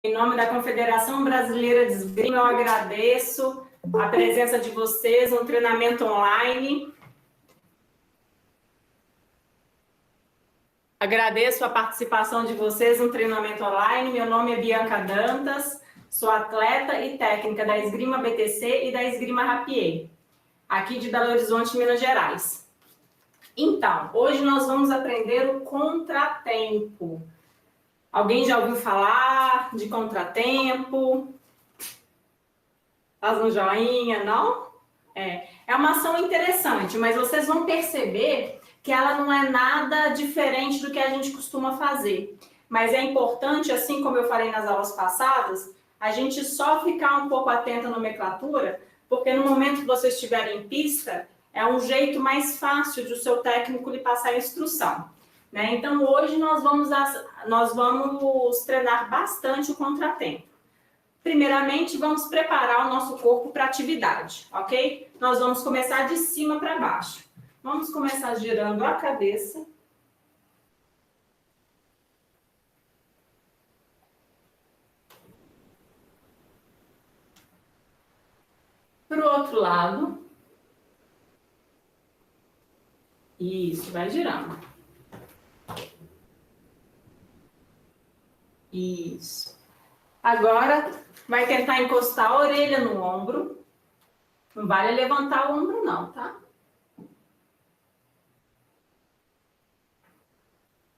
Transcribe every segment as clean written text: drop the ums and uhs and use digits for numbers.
Em nome da Confederação Brasileira de Esgrima, eu agradeço a presença de vocês no treinamento online. Agradeço a participação de vocês no treinamento online. Meu nome é Bianca Dantas, sou atleta e técnica da Esgrima BTC e da Esgrima Rapier, aqui de Belo Horizonte, Minas Gerais. Então, hoje nós vamos aprender o contratempo. Alguém já ouviu falar de contratempo? Faz um joinha, não? É uma ação interessante, mas vocês vão perceber que ela não é nada diferente do que a gente costuma fazer. Mas é importante, assim como eu falei nas aulas passadas, a gente só ficar um pouco atento à nomenclatura, porque no momento que vocês estiverem em pista, é um jeito mais fácil de o seu técnico lhe passar a instrução. Né? Então, hoje nós vamos treinar bastante o contratempo. Primeiramente, vamos preparar o nosso corpo para a atividade, ok? Nós vamos começar de cima para baixo. Vamos começar girando a cabeça. Para o outro lado. Isso, vai girando. Isso. Agora, vai tentar encostar a orelha no ombro. Não vale levantar o ombro não, tá?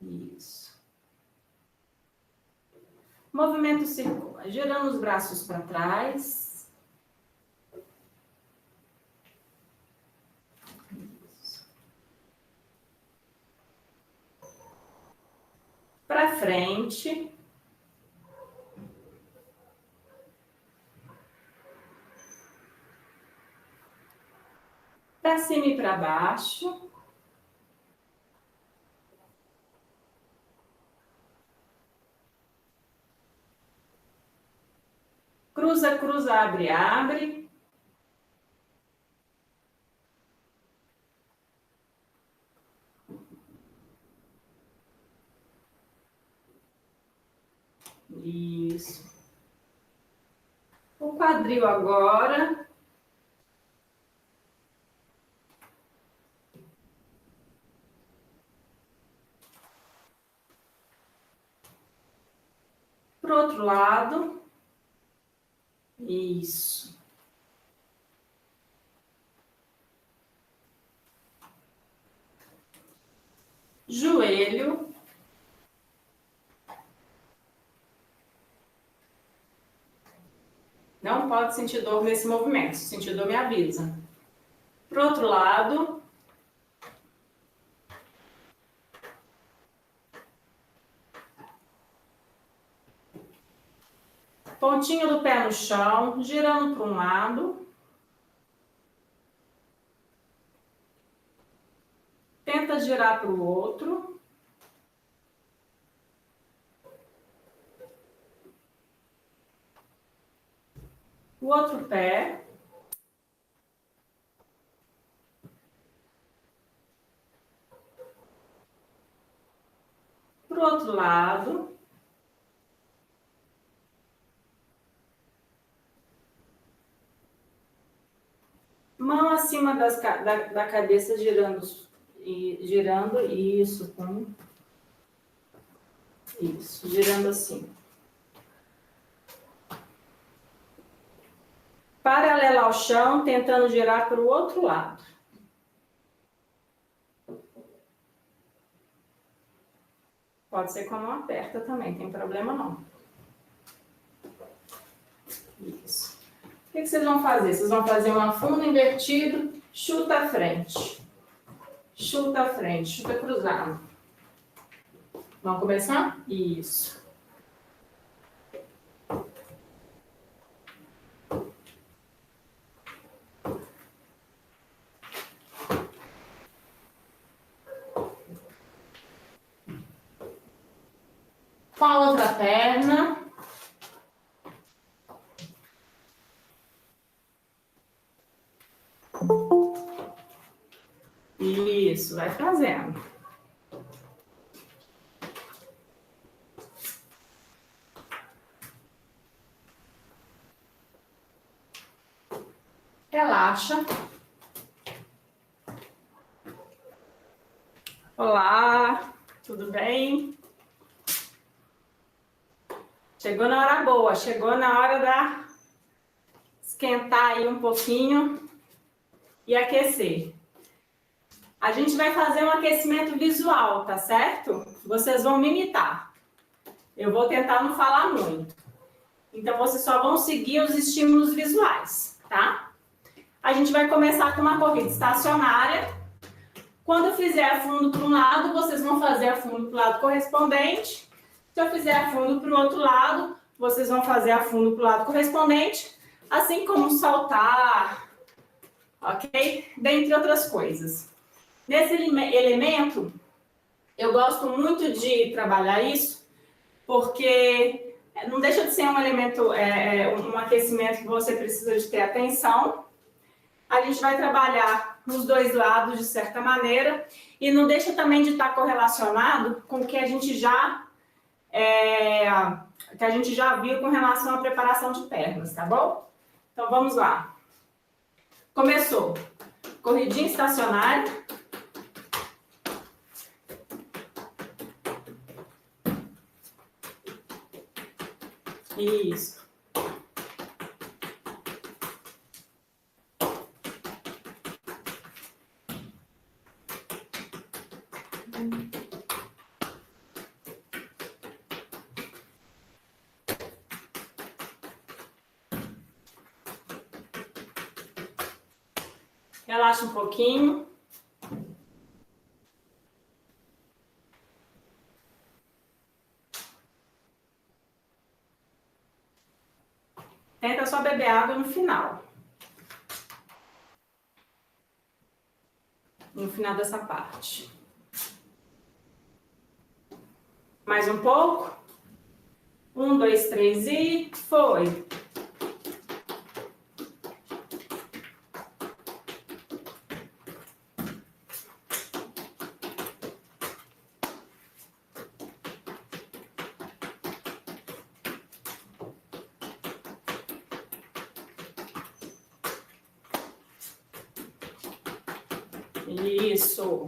Isso. Movimento circular, girando os braços para trás. Isso. Para frente. Para cima e para baixo. Cruza, cruza, abre, abre. Isso. O quadril agora. Pro outro lado. Isso. Joelho. Não pode sentir dor nesse movimento. Se sentir dor, me avisa. Pro outro lado. Pontinha do pé no chão, girando para um lado. Tenta girar para o outro. O outro pé. Para o outro lado. Mão acima da cabeça, girando, isso, isso, girando assim. Paralelo ao chão, tentando girar para o outro lado. Pode ser com a mão aperta também, tem problema não. Isso. O que vocês vão fazer? Vocês vão fazer uma funda invertido, chuta à frente. Chuta à frente, chuta cruzado. Vamos começar? Isso. Com a outra perna. Isso, vai fazendo. Relaxa. Olá, tudo bem? Chegou na hora boa, chegou na hora da esquentar aí um pouquinho e aquecer. A gente vai fazer um aquecimento visual, tá certo? Vocês vão me imitar. Eu vou tentar não falar muito. Então, vocês só vão seguir os estímulos visuais, tá? A gente vai começar com uma corrida estacionária. Quando eu fizer a fundo para um lado, vocês vão fazer a fundo para o lado correspondente. Se eu fizer a fundo para o outro lado, vocês vão fazer a fundo para o lado correspondente, assim como saltar, ok? Dentre outras coisas. Nesse elemento, eu gosto muito de trabalhar isso, porque não deixa de ser um elemento, um aquecimento que você precisa de ter atenção. A gente vai trabalhar nos dois lados, de certa maneira, e não deixa também de estar correlacionado com o que a gente já viu com relação à preparação de pernas, tá bom? Então, vamos lá. Começou. Corridinha estacionária. Isso. Relaxa um pouquinho. Tenta só beber água no final. No final dessa parte. Mais um pouco. 1, 2, 3 e foi. Isso.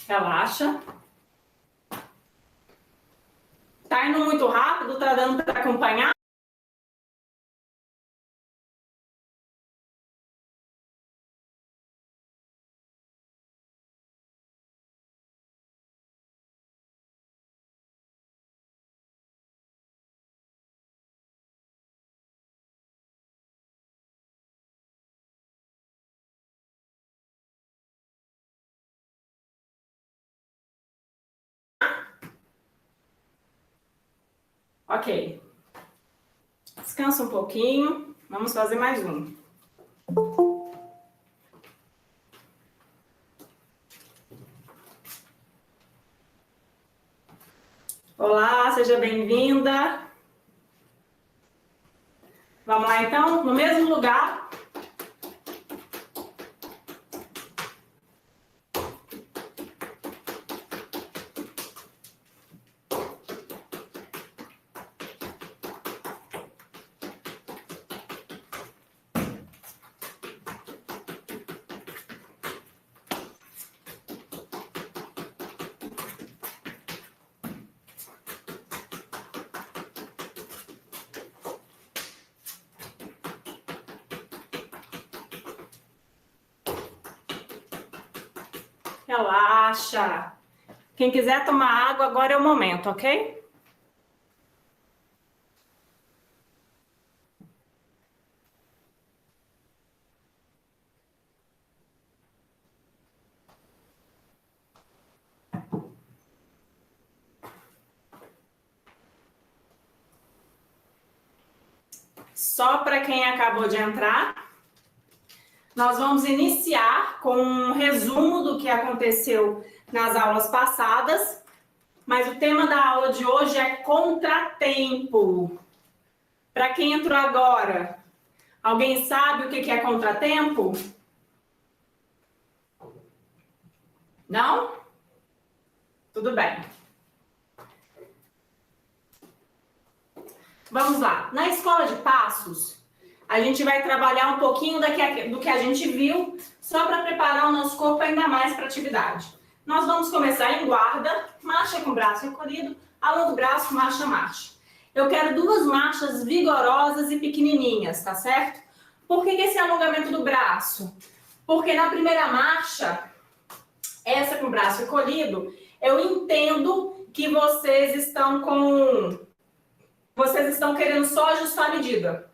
Relaxa. Tá indo muito rápido? Tá dando para acompanhar? Ok. Descansa um pouquinho. Vamos fazer mais um. Olá, seja bem-vinda. Vamos lá, então, no mesmo lugar. Relaxa. Quem quiser tomar água, agora é o momento, ok? Só para quem acabou de entrar, nós vamos iniciar com um resumo do que aconteceu nas aulas passadas, mas o tema da aula de hoje é contratempo. Para quem entrou agora, alguém sabe o que é contratempo? Não? Tudo bem. Vamos lá. Na escola de passos, a gente vai trabalhar um pouquinho do que a gente viu, só para preparar o nosso corpo ainda mais para a atividade. Nós vamos começar em guarda, marcha com o braço recolhido, alonga o braço, marcha, marcha. Eu quero 2 marchas vigorosas e pequenininhas, tá certo? Por que esse alongamento do braço? Porque na primeira marcha, essa com o braço recolhido, eu entendo que vocês estão querendo só ajustar a medida.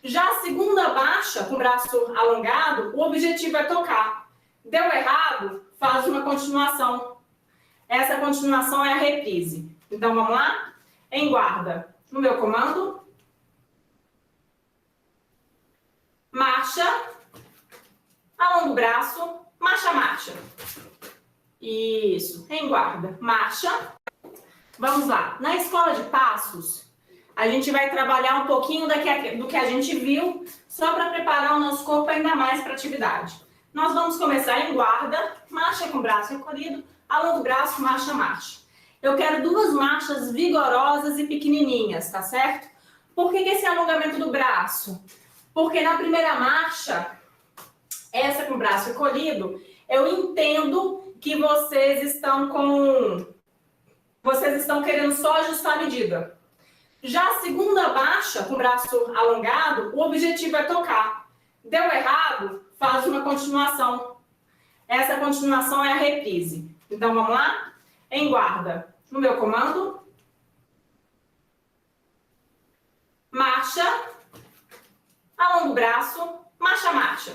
Já a segunda marcha, com o braço alongado, o objetivo é tocar. Deu errado, faz uma continuação. Essa continuação é a reprise. Então, vamos lá? Em guarda. No meu comando. Marcha. Alonga o braço. Marcha, marcha. Isso. Em guarda. Marcha. Vamos lá. Na escola de passos, a gente vai trabalhar um pouquinho do que a gente viu, só para preparar o nosso corpo ainda mais para a atividade. Nós vamos começar em guarda, marcha com o braço recolhido, alonga o braço, marcha, marcha. Eu quero 2 marchas vigorosas e pequenininhas, tá certo? Por que esse alongamento do braço? Porque na primeira marcha, essa com o braço recolhido, eu entendo que vocês estão querendo só ajustar a medida. Já a segunda marcha, com o braço alongado, o objetivo é tocar. Deu errado, faz uma continuação. Essa continuação é a reprise. Então, vamos lá? Em guarda. No meu comando. Marcha. Alonga o braço. Marcha, marcha.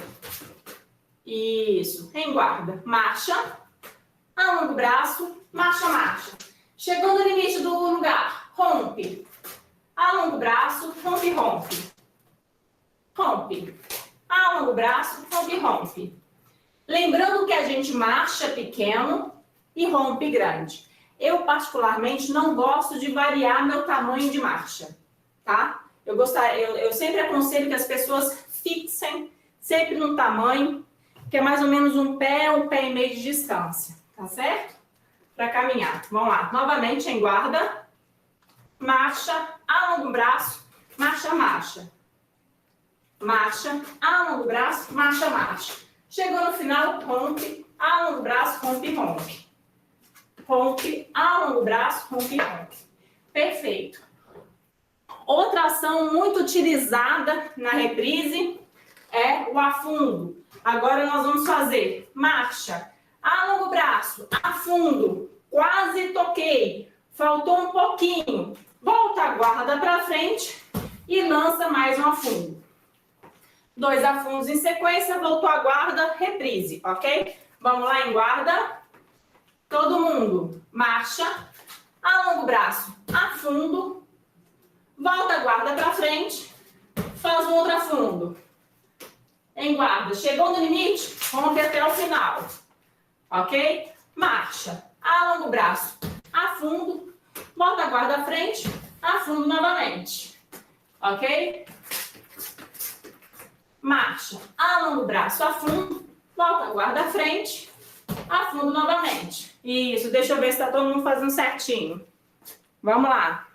Isso. Em guarda. Marcha. Alonga o braço. Marcha, marcha. Chegou no limite do lugar. Rompe. Alonga o braço, rompe, rompe. Rompe. Alonga o braço, rompe, rompe. Lembrando que a gente marcha pequeno e rompe grande. Eu, particularmente, não gosto de variar meu tamanho de marcha, tá? Eu sempre aconselho que as pessoas fixem sempre no tamanho, que é mais ou menos um pé e meio de distância, tá certo? Para caminhar. Vamos lá. Novamente, em guarda. Marcha, alonga o braço, marcha, marcha. Marcha, alonga o braço, marcha, marcha. Chegou no final, rompe, alonga o braço, rompe, rompe. Rompe, alonga o braço, rompe, rompe. Perfeito. Outra ação muito utilizada na reprise é o afundo. Agora nós vamos fazer marcha, alonga o braço, afundo, quase toquei, faltou um pouquinho. Volta a guarda para frente e lança mais um afundo. 2 afundos em sequência, voltou a guarda, reprise, ok? Vamos lá em guarda. Todo mundo, marcha, alonga o braço, afundo, volta a guarda para frente, faz um outro afundo. Em guarda, chegou no limite, rompe até o final, ok? Marcha, alonga o braço, afundo, volta a guarda à frente, afundo novamente, ok? Marcha, alonga o braço, afundo, volta a guarda à frente, afundo novamente. Isso, deixa eu ver se está todo mundo fazendo certinho. Vamos lá.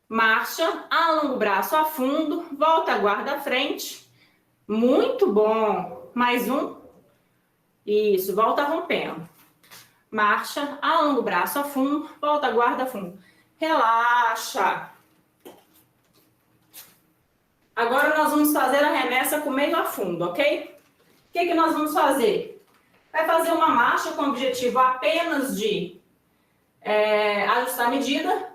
Marcha, alonga o braço, afundo, volta a guarda à frente. Muito bom. Mais um. Isso, volta rompendo. Marcha, alonga o braço a fundo, volta a guarda a fundo. Relaxa. Agora nós vamos fazer a remessa com meio a fundo, ok? O que nós vamos fazer? Vai fazer uma marcha com o objetivo apenas de ajustar a medida.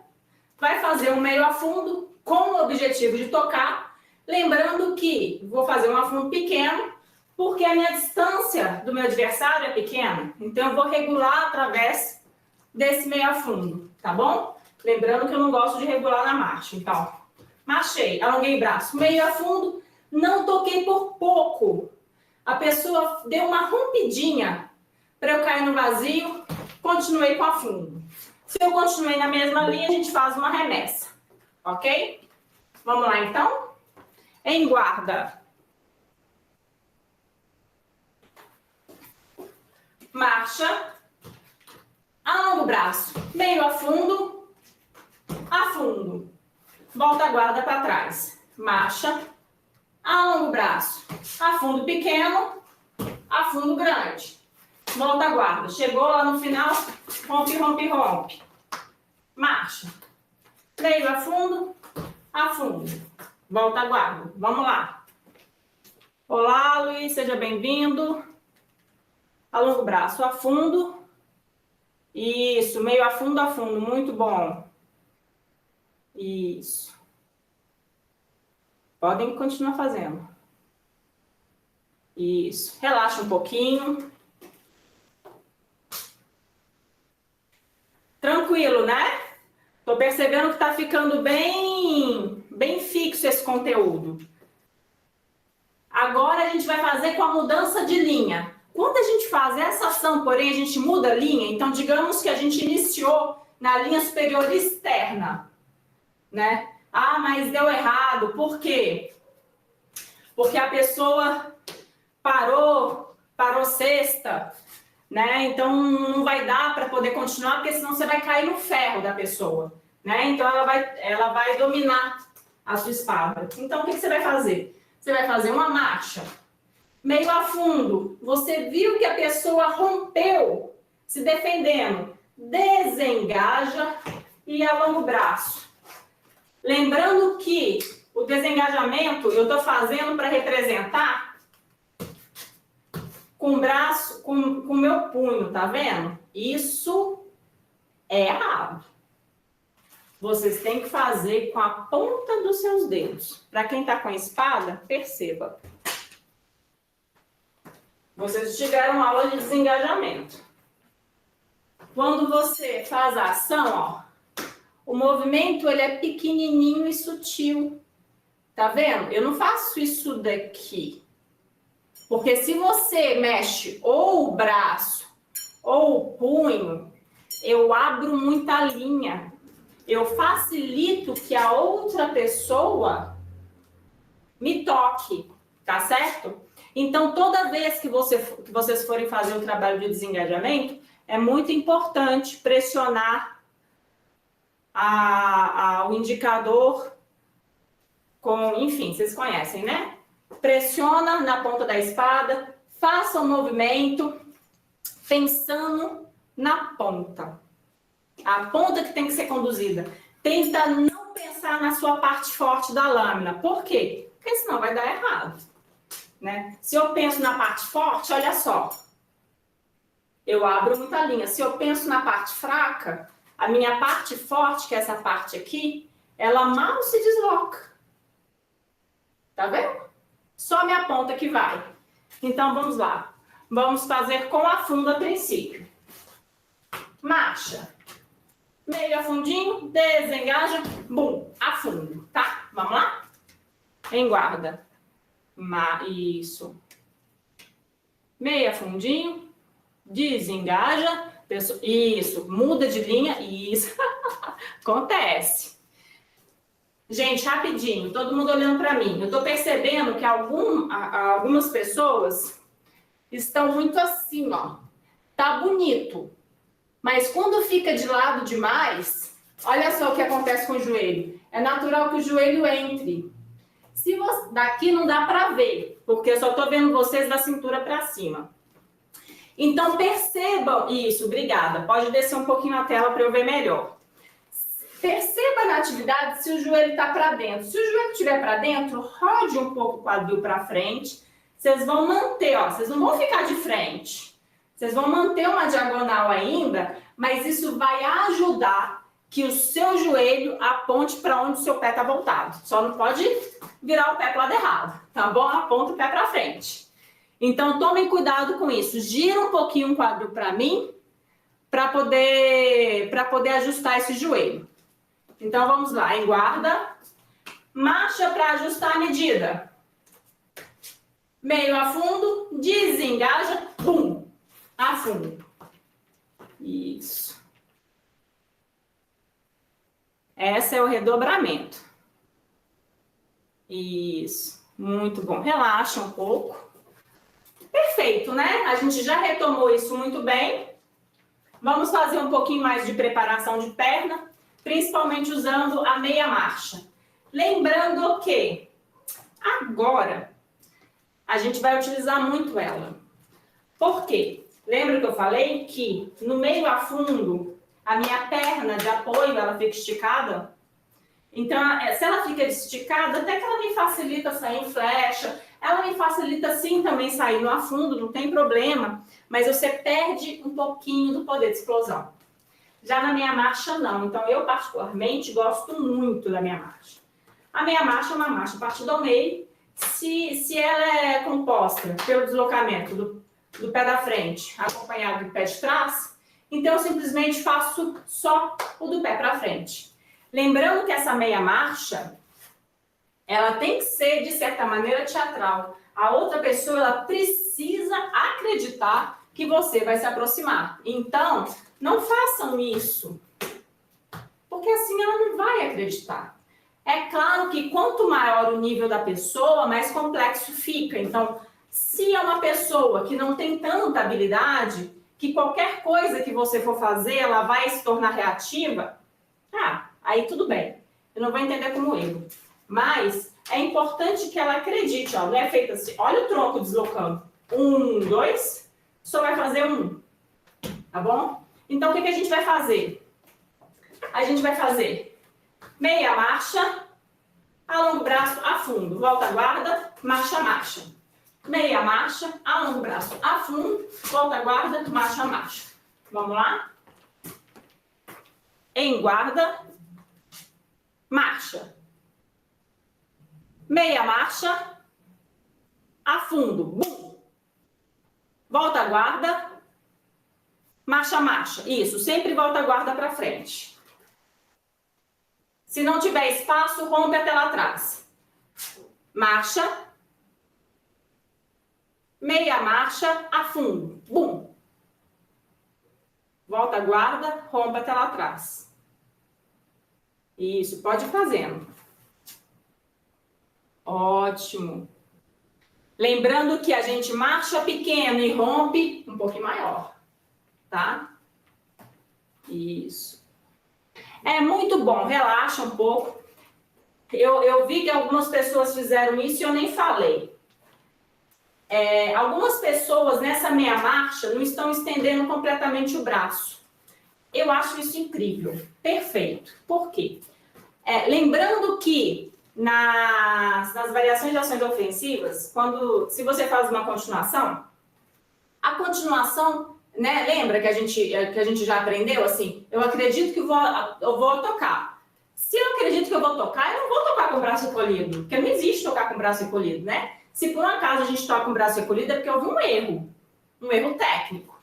Vai fazer um meio a fundo com o objetivo de tocar. Lembrando que vou fazer um afundo pequeno, porque a minha distância do meu adversário é pequena. Então, eu vou regular através desse meio a fundo, tá bom? Lembrando que eu não gosto de regular na marcha. Então, marchei, alonguei o braço, meio a fundo, não toquei por pouco. A pessoa deu uma rompidinha para eu cair no vazio, continuei com a fundo. Se eu continuei na mesma linha, a gente faz uma remessa, ok? Vamos lá, então? Em guarda. Marcha. Alonga o braço. Meio afundo. Afundo. Volta a guarda para trás. Marcha. Alonga o braço. Afundo pequeno. Afundo grande. Volta a guarda. Chegou lá no final. Rompe, rompe, rompe. Marcha. Meio afundo. Afundo. Volta a guarda. Vamos lá. Olá, Luiz. Seja bem-vindo. Alonga o braço. Afundo. Isso. Meio afundo, afundo. Muito bom. Isso. Podem continuar fazendo. Isso. Relaxa um pouquinho. Tranquilo, né? Tô percebendo que tá ficando bem fixo esse conteúdo. Agora a gente vai fazer com a mudança de linha. Quando a gente faz essa ação, porém, a gente muda a linha. Então, digamos que a gente iniciou na linha superior externa, né? Ah, mas deu errado. Por quê? Porque a pessoa parou sexta, né? Então não vai dar para poder continuar, porque senão você vai cair no ferro da pessoa, né? Então ela vai dominar a sua espada. Então o que você vai fazer? Você vai fazer uma marcha meio a fundo. Você viu que a pessoa rompeu, se defendendo. Desengaja e alonga o braço. Lembrando que o desengajamento eu estou fazendo para representar com o braço, com o meu punho, tá vendo? Isso é errado. Vocês têm que fazer com a ponta dos seus dedos. Para quem está com a espada, perceba. Vocês tiveram aula de desengajamento. Quando você faz a ação, ó, o movimento ele é pequenininho e sutil. Tá vendo? Eu não faço isso daqui. Porque se você mexe ou o braço ou o punho, eu abro muita linha. Eu facilito que a outra pessoa me toque, tá certo? Então, toda vez que vocês forem fazer o trabalho de desengajamento, é muito importante pressionar o indicador com, enfim, vocês conhecem, né? Pressiona na ponta da espada, faça o movimento pensando na ponta. A ponta que tem que ser conduzida. Tenta não pensar na sua parte forte da lâmina. Por quê? Porque senão vai dar errado, né? Se eu penso na parte forte, olha só. Eu abro muita linha. Se eu penso na parte fraca, a minha parte forte, que é essa parte aqui, ela mal se desloca. Tá vendo? Só a minha ponta que vai. Então, vamos lá. Vamos fazer com afundo a princípio. Marcha. Meio afundinho, desengaja, bum, afundo, tá? Vamos lá? Em guarda. Isso. Meio afundinho, desengaja, isso, muda de linha, isso. Acontece. Gente, rapidinho, todo mundo olhando para mim. Eu tô percebendo que algumas pessoas estão muito assim, ó. Tá bonito. Mas quando fica de lado demais, olha só o que acontece com o joelho. É natural que o joelho entre. Se você, daqui não dá para ver, porque eu só estou vendo vocês da cintura para cima. Então percebam isso, obrigada. Pode descer um pouquinho a tela para eu ver melhor. Perceba na atividade se o joelho está para dentro. Se o joelho estiver para dentro, rode um pouco o quadril para frente. Vocês vão manter, ó, vocês não vão ficar de frente. Vocês vão manter uma diagonal ainda, mas isso vai ajudar que o seu joelho aponte para onde o seu pé está voltado. Só não pode virar o pé para o lado errado, tá bom? Aponta o pé para frente. Então, tomem cuidado com isso. Gira um pouquinho o quadril para mim, para poder ajustar esse joelho. Então, vamos lá. Em guarda. Marcha para ajustar a medida. Meio afundo, desengaja, pum. Afundo. Isso. Esse é o redobramento. Isso. Muito bom. Relaxa um pouco. Perfeito, né? A gente já retomou isso muito bem. Vamos fazer um pouquinho mais de preparação de perna, principalmente usando a meia marcha. Lembrando que agora a gente vai utilizar muito ela. Por quê? Lembra que eu falei que no meio a fundo, a minha perna de apoio, ela fica esticada? Então, se ela fica esticada, até que ela me facilita sair em flecha, ela me facilita sim também sair no afundo, não tem problema, mas você perde um pouquinho do poder de explosão. Já na meia marcha, não. Então, eu particularmente gosto muito da meia marcha. A meia marcha é uma marcha partida ao meio. Se ela é composta pelo deslocamento do pé da frente, acompanhado do pé de trás, então eu simplesmente faço só o do pé para frente. Lembrando que essa meia marcha, ela tem que ser, de certa maneira, teatral. A outra pessoa, ela precisa acreditar que você vai se aproximar. Então, não façam isso, porque assim ela não vai acreditar. É claro que quanto maior o nível da pessoa, mais complexo fica. Então, se é uma pessoa que não tem tanta habilidade, que qualquer coisa que você for fazer, ela vai se tornar reativa, aí tudo bem. Eu não vou entender como erro. Mas é importante que ela acredite, ó, não é feito assim. Olha o tronco deslocando. 1, 2, só vai fazer 1. Tá bom? Então, o que a gente vai fazer? A gente vai fazer meia marcha, alonga o braço, afundo, volta a guarda, marcha, marcha. Meia marcha, alonga o braço, afundo, volta a guarda, marcha, marcha. Vamos lá? Em guarda, marcha. Meia marcha, afundo, bum. Volta a guarda, marcha, marcha. Isso, sempre volta a guarda para frente. Se não tiver espaço, rompe até lá atrás. Marcha. Meia marcha, afundo, bum. Volta a guarda, rompe até lá atrás. Isso, pode ir fazendo. Ótimo. Lembrando que a gente marcha pequeno e rompe um pouquinho maior, tá? Isso. É muito bom, relaxa um pouco. Eu vi que algumas pessoas fizeram isso e eu nem falei. Algumas pessoas nessa meia marcha não estão estendendo completamente o braço. Eu acho isso incrível, perfeito. Por quê? Lembrando que nas variações de ações ofensivas, se você faz uma continuação, a continuação, né, lembra que a gente já aprendeu assim? Eu acredito que eu vou tocar. Se eu acredito que eu vou tocar, eu não vou tocar com o braço recolhido, porque não existe tocar com o braço recolhido, né? Se por um acaso a gente toca com o braço recolhido, é porque houve um erro técnico.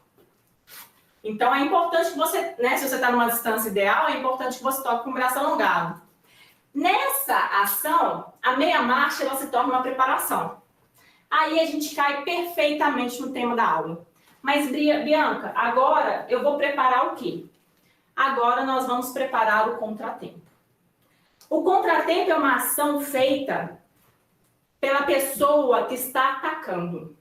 Então é importante que você, né, se você está numa distância ideal, é importante que você toque com o braço alongado. Nessa ação, a meia marcha ela se torna uma preparação. Aí a gente cai perfeitamente no tema da aula. Mas, Bianca, agora eu vou preparar o quê? Agora nós vamos preparar o contratempo. O contratempo é uma ação feita pela pessoa que está atacando.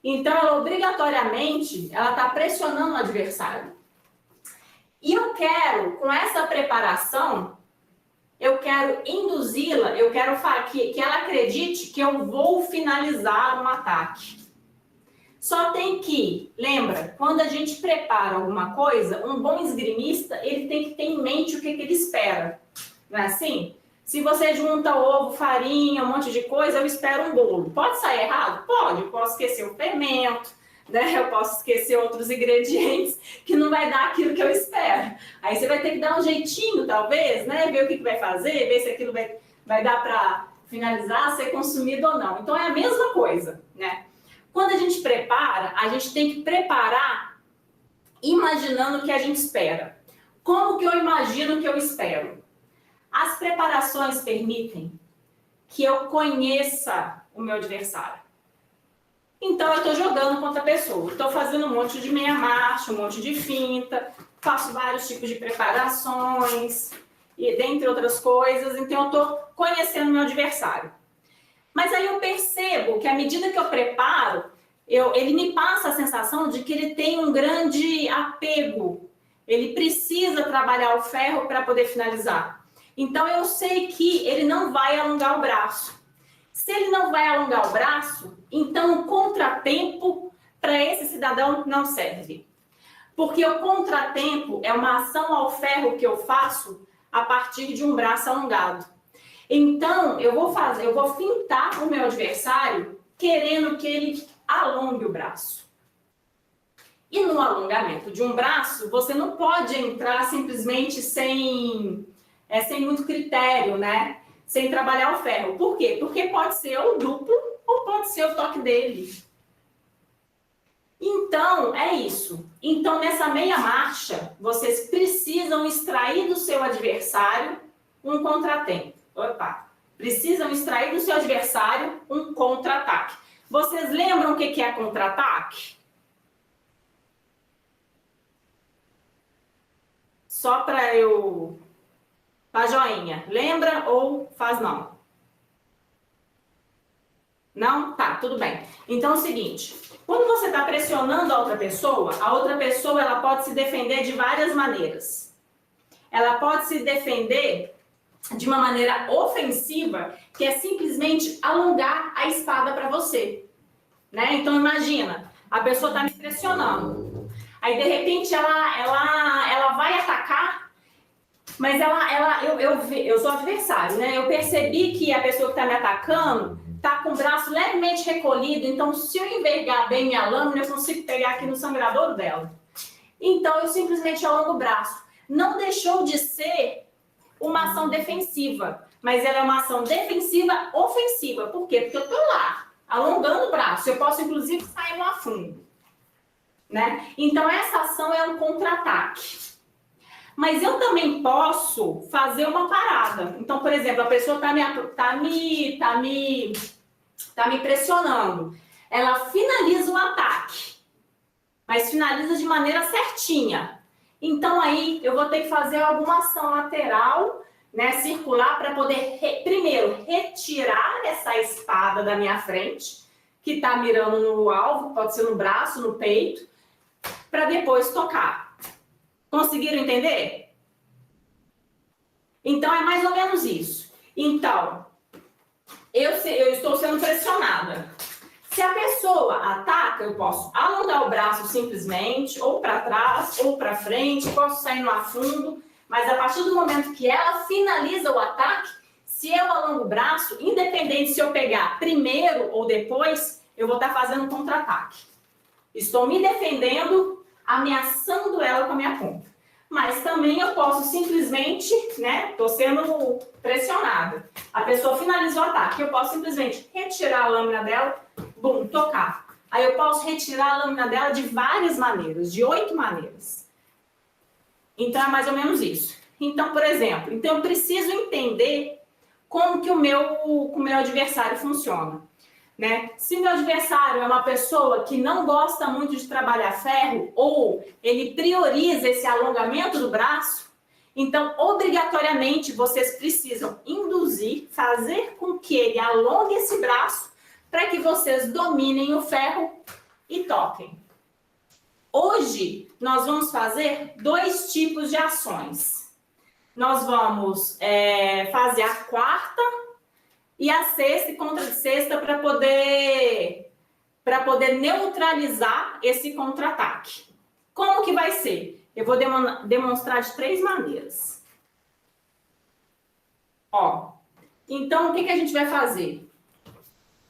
Então, ela obrigatoriamente, ela está pressionando o adversário. E eu quero, com essa preparação, eu quero induzi-la, eu quero que ela acredite que eu vou finalizar um ataque. Só tem que, lembra, quando a gente prepara alguma coisa, um bom esgrimista, ele tem que ter em mente o que ele espera. Não é assim? Se você junta ovo, farinha, um monte de coisa, eu espero um bolo. Pode sair errado? Pode. Eu posso esquecer o fermento, né? Eu posso esquecer outros ingredientes que não vai dar aquilo que eu espero. Aí você vai ter que dar um jeitinho, talvez, né? Ver o que vai fazer, ver se aquilo vai dar para finalizar, ser consumido ou não. Então é a mesma coisa, né? Quando a gente prepara, a gente tem que preparar imaginando o que a gente espera. Como que eu imagino que eu espero? As preparações permitem que eu conheça o meu adversário. Então, eu estou jogando contra a pessoa. Estou fazendo um monte de meia marcha, um monte de finta, faço vários tipos de preparações, e dentre outras coisas. Então, eu estou conhecendo o meu adversário. Mas aí eu percebo que à medida que eu preparo, ele me passa a sensação de que ele tem um grande apego. Ele precisa trabalhar o ferro para poder finalizar. Então, eu sei que ele não vai alongar o braço. Se ele não vai alongar o braço, então o contratempo para esse cidadão não serve. Porque o contratempo é uma ação ao ferro que eu faço a partir de um braço alongado. Então, eu vou fintar o meu adversário querendo que ele alongue o braço. E no alongamento de um braço, você não pode entrar simplesmente sem muito critério, né? Sem trabalhar o ferro. Por quê? Porque pode ser o duplo ou pode ser o toque dele. Então, é isso. Então, nessa meia marcha, vocês precisam extrair do seu adversário um contratempo. Precisam extrair do seu adversário um contra-ataque. Vocês lembram o que é contra-ataque? Só para eu... Faz joinha. Lembra ou faz não? Não? Tá, tudo bem. Então é o seguinte, quando você está pressionando a outra pessoa ela pode se defender de várias maneiras. Ela pode se defender de uma maneira ofensiva, que é simplesmente alongar a espada para você. Né? Então imagina, a pessoa está me pressionando. Aí de repente ela vai atacar, mas eu sou adversário, né? Eu percebi que a pessoa que está me atacando tá com o braço levemente recolhido, então se eu envergar bem minha lâmina, eu consigo pegar aqui no sangrador dela. Então eu simplesmente alongo o braço. Não deixou de ser uma ação defensiva, mas ela é uma ação defensiva ofensiva. Por quê? Porque eu tô lá, alongando o braço. Eu posso inclusive sair no afundo, né? Então essa ação é um contra-ataque. Mas eu também posso fazer uma parada. Então, por exemplo, a pessoa tá me pressionando. Ela finaliza o ataque, mas finaliza de maneira certinha. Então, aí eu vou ter que fazer alguma ação lateral, né, circular, para poder, primeiro, retirar essa espada da minha frente, que está mirando no alvo, pode ser no braço, no peito, para depois tocar. Conseguiram entender? Então, é mais ou menos isso. Então, eu estou sendo pressionada. Se a pessoa ataca, eu posso alongar o braço simplesmente, ou para trás, ou para frente, posso sair no afundo, mas a partir do momento que ela finaliza o ataque, se eu alongo o braço, independente se eu pegar primeiro ou depois, eu vou estar fazendo um contra-ataque. Estou me defendendo, ameaçando ela com a minha ponta. Mas também eu posso simplesmente, né, estou sendo pressionada. A pessoa finalizou o ataque, eu posso simplesmente retirar a lâmina dela, bum, tocar. Aí eu posso retirar a lâmina dela de várias maneiras, de 8 maneiras. Então é mais ou menos isso. Então, por exemplo, eu preciso entender como que o meu adversário funciona. Né? Se meu adversário é uma pessoa que não gosta muito de trabalhar ferro ou ele prioriza esse alongamento do braço, então obrigatoriamente vocês precisam induzir, fazer com que ele alongue esse braço para que vocês dominem o ferro e toquem. Hoje nós vamos fazer 2 tipos de ações. Nós vamos fazer a quarta e a sexta e contra de sexta para poder neutralizar esse contra-ataque. Como que vai ser? Eu vou demonstrar de 3 maneiras. Ó, então o que a gente vai fazer?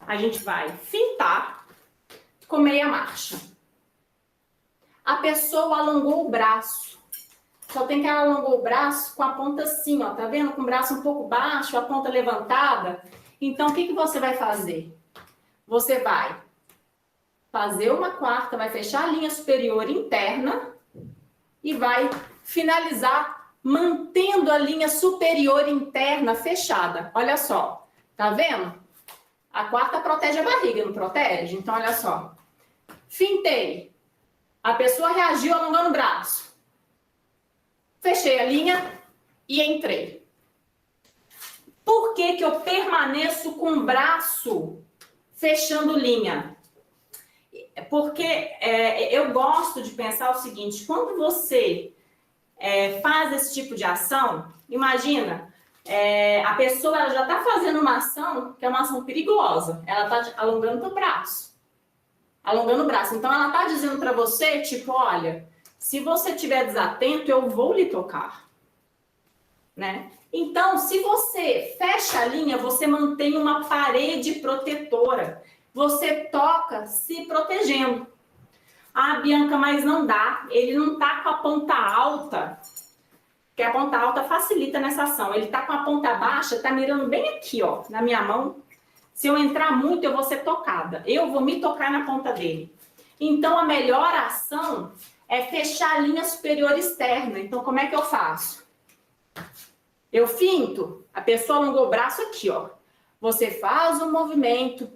A gente vai fintar com meia marcha. A pessoa alongou o braço. Só tem que ela alongou o braço com a ponta assim, ó, tá vendo? Com o braço um pouco baixo, a ponta levantada. Então, o que você vai fazer? Você vai fazer uma quarta, vai fechar a linha superior interna e vai finalizar mantendo a linha superior interna fechada. Olha só, tá vendo? A quarta protege a barriga, não protege? Então, olha só. Fintei. A pessoa reagiu alongando o braço. Fechei a linha e entrei. Por que eu permaneço com o braço fechando linha? eu gosto de pensar o seguinte, quando você faz esse tipo de ação, imagina, a pessoa ela já está fazendo uma ação que é uma ação perigosa, ela está alongando o braço. Alongando o braço. Então, ela está dizendo para você, tipo, olha, se você estiver desatento, eu vou lhe tocar. Né? Então, se você fecha a linha, você mantém uma parede protetora. Você toca se protegendo. Ah, Bianca, mas não dá. Ele não está com a ponta alta, porque a ponta alta facilita nessa ação. Ele está com a ponta baixa, está mirando bem aqui, ó, na minha mão. Se eu entrar muito, eu vou ser tocada. Eu vou me tocar na ponta dele. Então, a melhor ação é fechar a linha superior externa. Então, como é que eu faço? Eu finto, a pessoa alongou o braço aqui, ó. Você faz um movimento,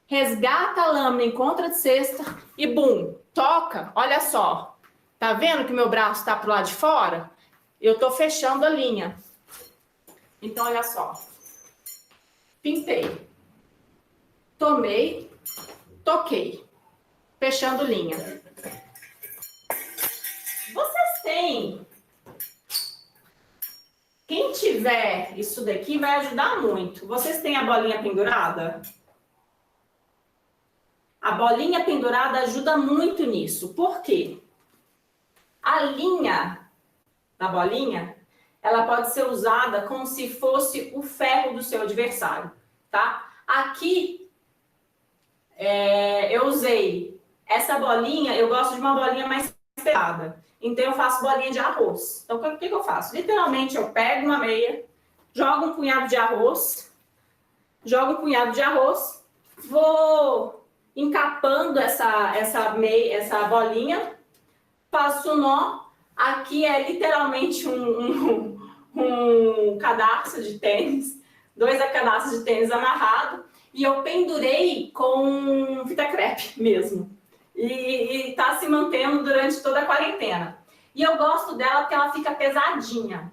resgata a lâmina em contra de cesta e bum, toca. Olha só, tá vendo que meu braço está pro lado de fora? Eu tô fechando a linha. Então, olha só. Pintei. Tomei, toquei. Fechando linha. Vocês têm... Quem tiver isso daqui vai ajudar muito. Vocês têm a bolinha pendurada? A bolinha pendurada ajuda muito nisso. Por quê? A linha da bolinha, ela pode ser usada como se fosse o ferro do seu adversário, tá? Aqui, eu usei essa bolinha, eu gosto de uma bolinha mais pesada. Então, eu faço bolinha de arroz. Então, o que eu faço? Literalmente, eu pego uma meia, jogo um punhado de arroz, vou encapando essa bolinha, faço o nó. Aqui é literalmente um cadarço de tênis, 2 cadastros de tênis amarrado, e eu pendurei com fita crepe mesmo. E tá se mantendo durante toda a quarentena. E eu gosto dela porque ela fica pesadinha.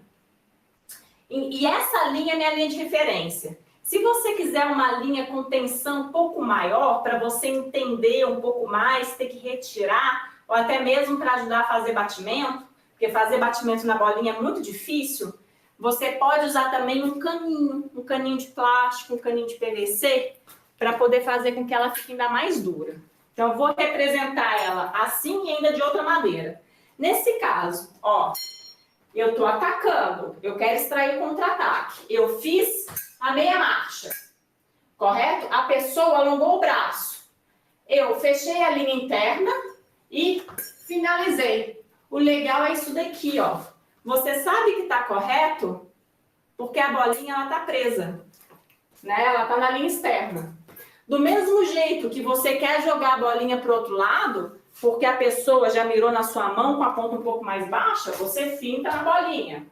E essa linha é minha linha de referência. Se você quiser uma linha com tensão um pouco maior, para você entender um pouco mais, ter que retirar, ou até mesmo para ajudar a fazer batimento, porque fazer batimento na bolinha é muito difícil, você pode usar também um caninho de plástico, um caninho de PVC, para poder fazer com que ela fique ainda mais dura. Então, eu vou representar ela assim e ainda de outra maneira. Nesse caso, ó, eu estou atacando, eu quero extrair o contra-ataque. Eu fiz a meia marcha, correto? A pessoa alongou o braço. Eu fechei a linha interna e finalizei. O legal é isso daqui, ó. Você sabe que está correto porque a bolinha ela está presa, né? Ela está na linha externa. Do mesmo jeito que você quer jogar a bolinha para o outro lado, porque a pessoa já mirou na sua mão com a ponta um pouco mais baixa, você finta na bolinha.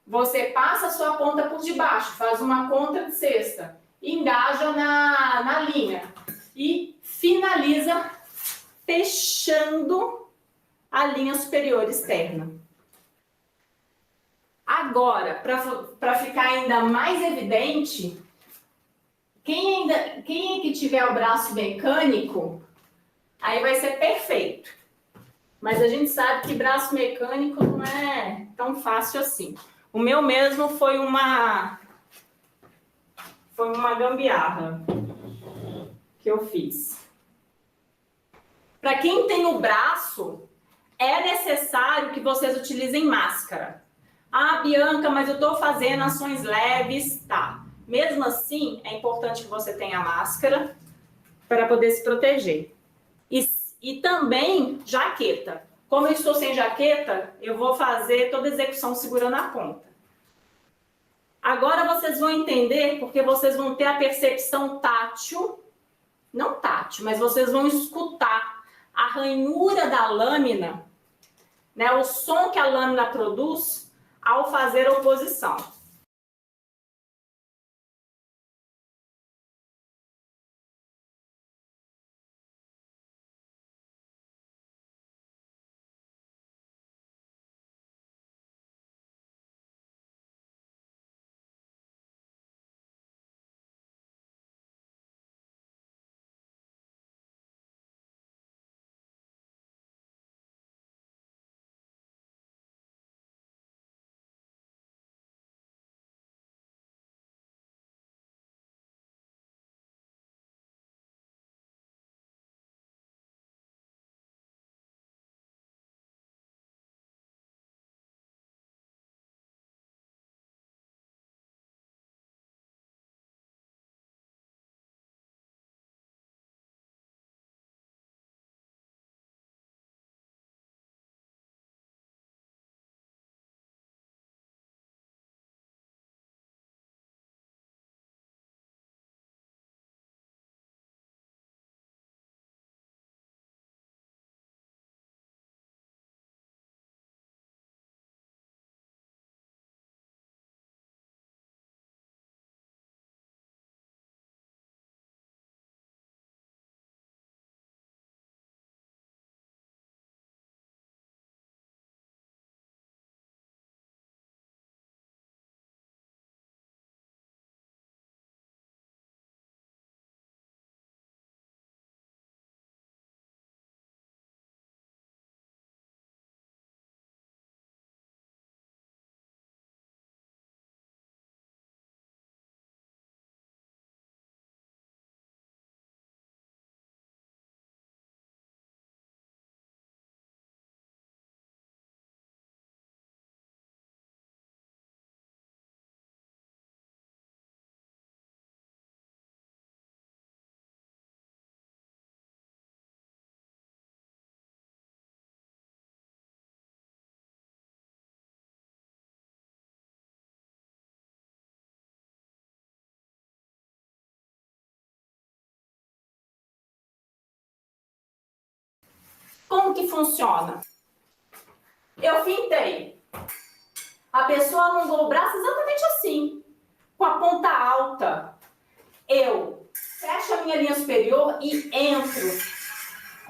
Você passa a sua ponta por debaixo, faz uma contra de cesta, engaja na linha e finaliza fechando a linha superior externa. Agora, para ficar ainda mais evidente, quem que tiver o braço mecânico, aí vai ser perfeito. Mas a gente sabe que braço mecânico não é tão fácil assim. O meu mesmo foi uma gambiarra que eu fiz. Para quem tem o braço, é necessário que vocês utilizem máscara. Ah, Bianca, mas eu estou fazendo ações leves, tá? Mesmo assim, é importante que você tenha máscara para poder se proteger. E também jaqueta. Como eu estou sem jaqueta, eu vou fazer toda a execução segurando a ponta. Agora vocês vão entender porque vocês vão ter a percepção tátil, não tátil, mas vocês vão escutar a ranhura da lâmina, né, o som que a lâmina produz ao fazer a oposição. Como que funciona? Eu fintei. A pessoa alongou o braço exatamente assim, com a ponta alta. Eu fecho a minha linha superior e entro.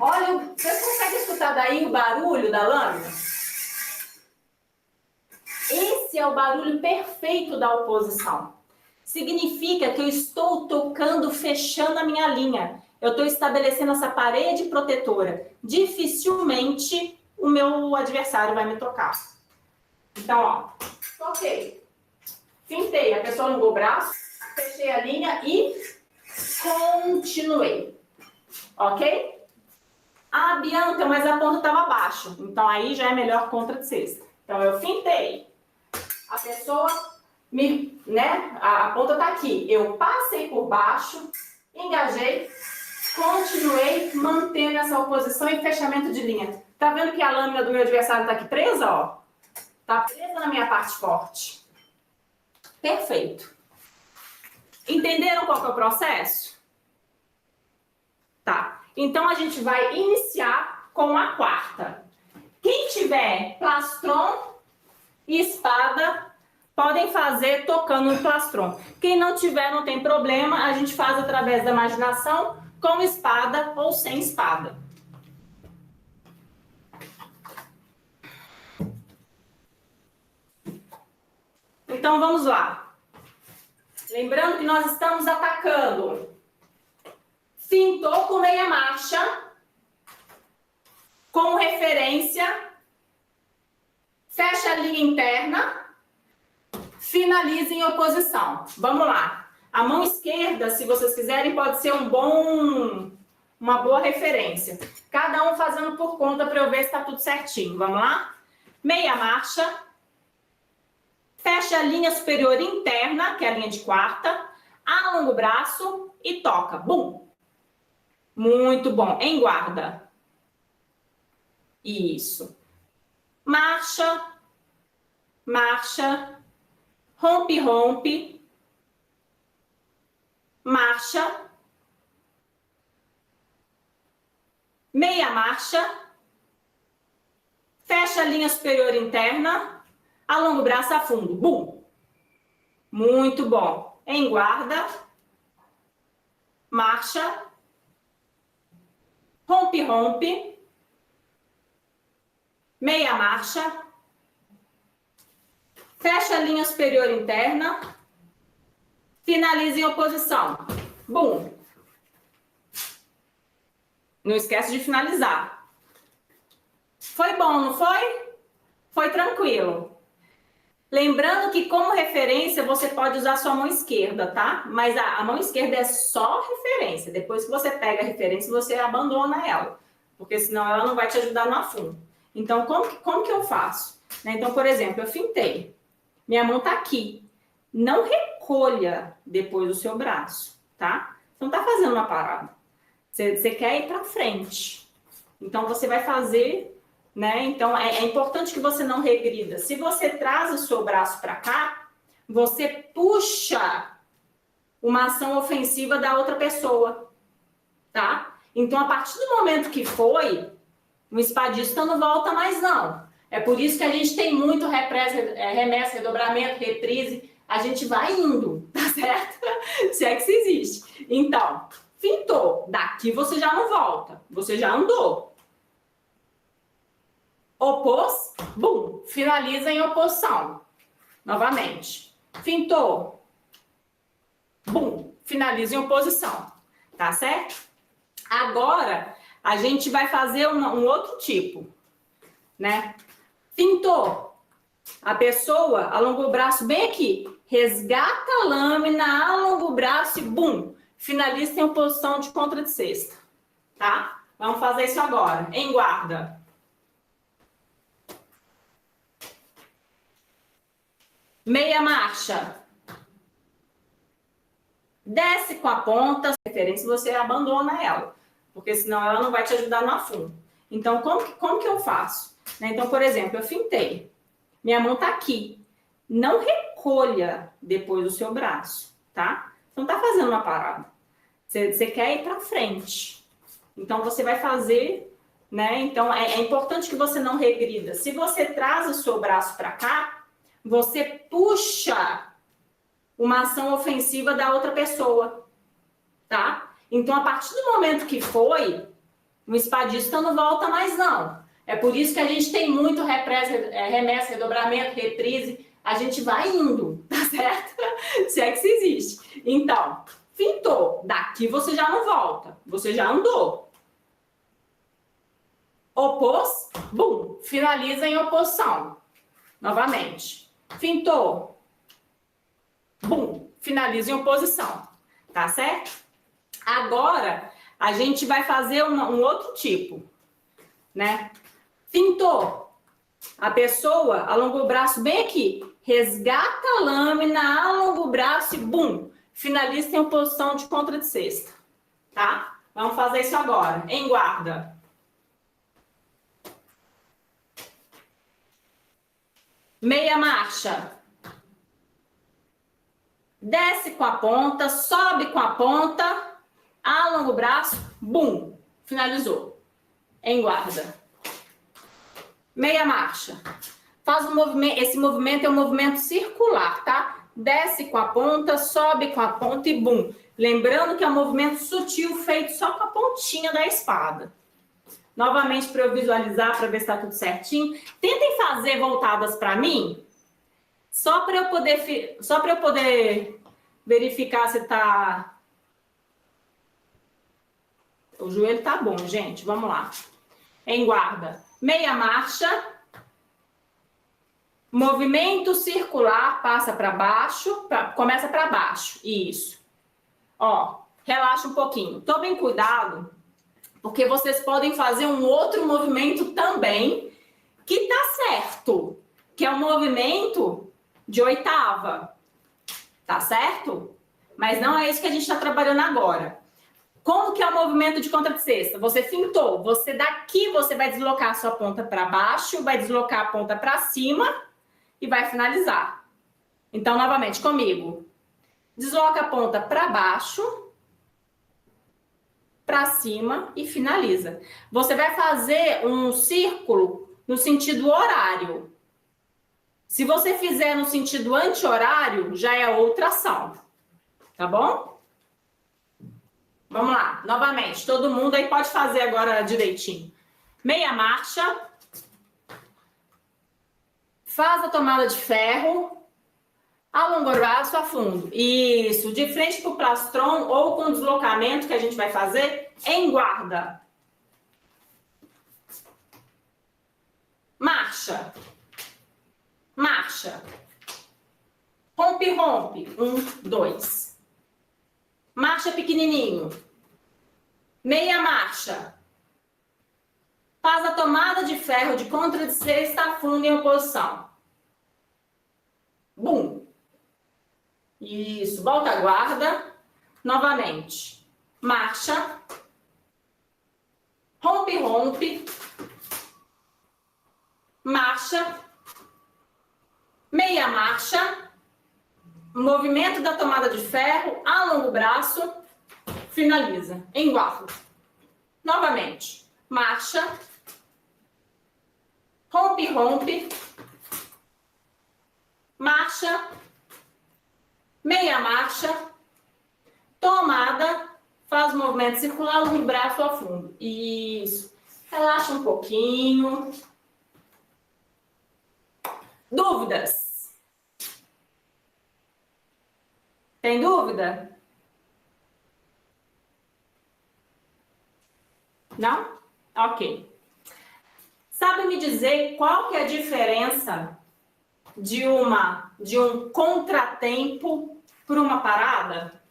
Olha, você consegue escutar daí o barulho da lâmina? Esse é o barulho perfeito da oposição. Significa que eu estou tocando, fechando a minha linha. Eu estou estabelecendo essa parede protetora. Dificilmente o meu adversário vai me tocar. Então, ó, toquei. Fintei, a pessoa alongou o braço, fechei a linha e continuei. Ok? Ah, Bianca, mas a ponta estava abaixo. Então, aí já é melhor contra de cesta. Então, eu fintei. A pessoa, a ponta tá aqui. Eu passei por baixo, engajei, continuei mantendo essa oposição e fechamento de linha. Tá vendo que a lâmina do meu adversário tá aqui presa, ó? Tá presa na minha parte forte. Perfeito. Entenderam qual que é o processo? Tá. Então, a gente vai iniciar com a quarta. Quem tiver plastron e espada, podem fazer tocando no plastron. Quem não tiver, não tem problema, a gente faz através da imaginação, com espada ou sem espada. Então, vamos lá. Lembrando que nós estamos atacando. Fintou com meia marcha, como referência, fecha a linha interna, finaliza em oposição. Vamos lá. A mão esquerda, se vocês quiserem, pode ser uma boa referência. Cada um fazendo por conta para eu ver se está tudo certinho. Vamos lá? Meia marcha. Fecha a linha superior interna, que é a linha de quarta. Alonga o braço e toca. Bum! Muito bom. Em guarda. Isso. Marcha. Marcha. Rompe, rompe. Marcha. Meia marcha. Fecha a linha superior interna. Alonga o braço a fundo. Bum! Muito bom. Em guarda. Marcha. Rompe, rompe. Meia marcha. Fecha a linha superior interna. Finaliza em oposição. Bum! Não esquece de finalizar. Foi bom, não foi? Foi tranquilo. Lembrando que, como referência, você pode usar sua mão esquerda, tá? Mas a mão esquerda é só referência. Depois que você pega a referência, você abandona ela. Porque senão ela não vai te ajudar no afundo. Então, como que eu faço? Então, por exemplo, eu fintei. Minha mão tá aqui. Não recolha depois do seu braço, tá? Você não tá fazendo uma parada. Você quer ir pra frente. Então, você vai fazer... Então, é importante que você não regrida. Se você traz o seu braço para cá, você puxa uma ação ofensiva da outra pessoa, tá? Então, a partir do momento que foi, o espadista não volta mais, não. É por isso que a gente tem muito remessa, redobramento, reprise. A gente vai indo, tá certo? Se é que isso existe. Então, fintou. Daqui você já não volta. Você já andou. Opôs, bum, finaliza em oposição. Novamente. Fintou, bum, finaliza em oposição. Tá certo? Agora, a gente vai fazer um outro tipo, né? Fintou. A pessoa alonga o braço bem aqui. Resgata a lâmina, alonga o braço e bum, finaliza em oposição de contra de cesta. Tá? Vamos fazer isso agora. Em guarda. Meia marcha. Desce com a ponta, referência, você abandona ela, porque senão ela não vai te ajudar no afundo. Então, como que eu faço? Então, por exemplo, eu fintei. Minha mão tá aqui. Não recolha depois do seu braço, tá? Você não tá fazendo uma parada. Você quer ir pra frente. Então, você vai fazer, né? Então, é importante que você não regrida. Se você traz o seu braço para cá, você puxa uma ação ofensiva da outra pessoa, tá? Então, a partir do momento que foi, o espadista não volta mais, não. É por isso que a gente tem muito remessa, redobramento, reprise. A gente vai indo, tá certo? Se é que isso existe. Então, fintou. Daqui você já não volta. Você já andou. Opôs, bum. Finaliza em oposição. Novamente. Fintou. Bum. Finaliza em oposição. Tá certo? Agora, a gente vai fazer um outro tipo, né? Fintou. A pessoa alonga o braço bem aqui. Resgata a lâmina, alonga o braço e bum. Finaliza em posição de contra de cesta. Tá? Vamos fazer isso agora. Em guarda. Meia marcha. Desce com a ponta, sobe com a ponta, alonga o braço, bum. Finalizou. Em guarda. Meia marcha. Faz um movimento, esse movimento é um movimento circular, tá? Desce com a ponta, sobe com a ponta e bum. Lembrando que é um movimento sutil feito só com a pontinha da espada. Novamente para eu visualizar, para ver se está tudo certinho. Tentem fazer voltadas para mim, só para eu poder verificar se tá. O joelho tá bom, gente. Vamos lá. Em guarda. Meia marcha. Movimento circular, passa para baixo, começa para baixo. Isso. Ó, relaxa um pouquinho. Tomem cuidado, porque vocês podem fazer um outro movimento também, que tá certo, que é um movimento de oitava. Tá certo? Mas não é isso que a gente está trabalhando agora. Como que é o movimento de contra de cesta? Você fintou. Daqui você vai deslocar a sua ponta para baixo, vai deslocar a ponta para cima e vai finalizar. Então, novamente, comigo. Desloca a ponta para baixo, para cima e finaliza. Você vai fazer um círculo no sentido horário. Se você fizer no sentido anti-horário, já é outra ação. Tá bom? Vamos lá, novamente. Todo mundo aí pode fazer agora direitinho. Meia marcha. Faz a tomada de ferro. Alonga o braço a fundo. Isso, de frente para o plastron ou com deslocamento que a gente vai fazer em guarda. Marcha. Marcha. Rompe, rompe. 1, 2. Marcha pequenininho. Meia marcha. Faz a tomada de ferro de contra de cesta a fundo em oposição. Bum. Isso. Volta a guarda. Novamente. Marcha. Rompe, rompe. Marcha. Meia marcha. Movimento da tomada de ferro, alonga o braço, finaliza, em guarda. Novamente, marcha, rompe, rompe, marcha, meia marcha, tomada, faz o movimento circular, alonga o braço ao fundo. Isso, relaxa um pouquinho. Dúvidas? Tem dúvida? Não? Ok. Sabe me dizer qual que é a diferença de um contratempo por uma parada?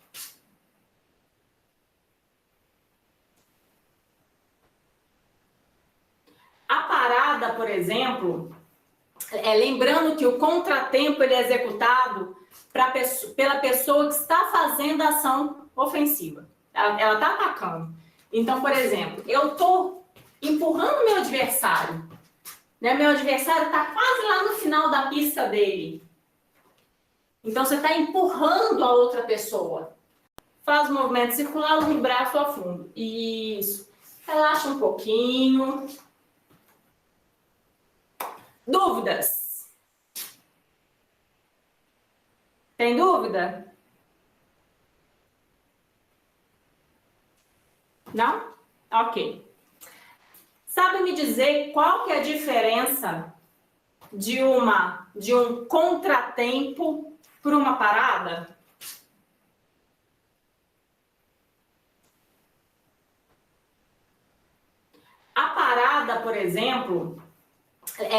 A parada, por exemplo, lembrando que o contratempo ele é executado pela pessoa que está fazendo a ação ofensiva. Ela está atacando. Então, por exemplo, eu estou empurrando meu adversário. Né? Meu adversário está quase lá no final da pista dele. Então, você está empurrando a outra pessoa. Faz o movimento circular, o braço ao fundo. Isso. Relaxa um pouquinho. Dúvidas? Tem dúvida? Não? Ok. Sabe me dizer qual que é a diferença de um contratempo para uma parada? A parada, por exemplo,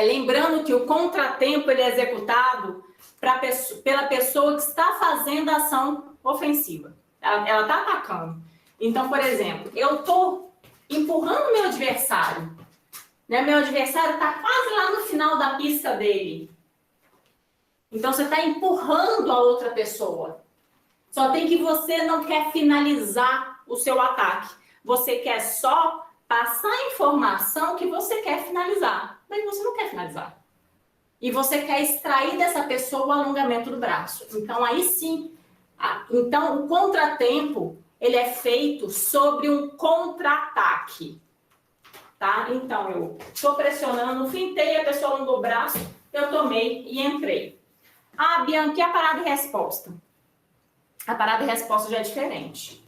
lembrando que o contratempo ele é executado pela pessoa que está fazendo a ação ofensiva. Ela está atacando. Então, por exemplo, eu estou empurrando meu adversário. Né? Meu adversário está quase lá no final da pista dele. Então, você está empurrando a outra pessoa. Só tem que você não quer finalizar o seu ataque. Você quer só passar a informação que você quer finalizar. Mas você não quer finalizar. E você quer extrair dessa pessoa o alongamento do braço. Então, aí sim. Então, o contratempo, ele é feito sobre um contra-ataque. Tá? Então, eu estou pressionando, fintei, a pessoa alongou o braço, eu tomei e entrei. Ah, Bianca, e a parada e resposta? A parada e resposta já é diferente.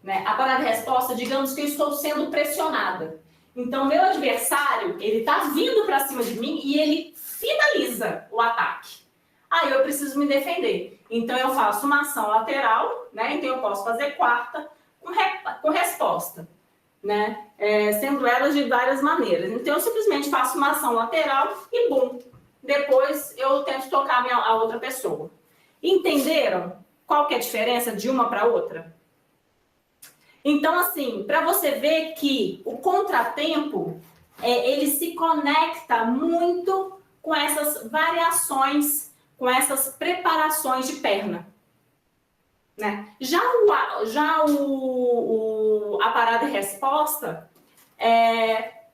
Né? A parada e resposta, digamos que eu estou sendo pressionada. Então, meu adversário, ele está vindo para cima de mim e ele finaliza o ataque. Aí eu preciso me defender. Então, eu faço uma ação lateral, né? Então, eu posso fazer quarta com resposta. Né? Sendo elas de várias maneiras. Então, eu simplesmente faço uma ação lateral e bum. Depois, eu tento tocar a outra pessoa. Entenderam qual que é a diferença de uma para outra? Então, assim, para você ver que o contratempo, ele se conecta muito com essas variações, com essas preparações de perna. Né? A parada e resposta,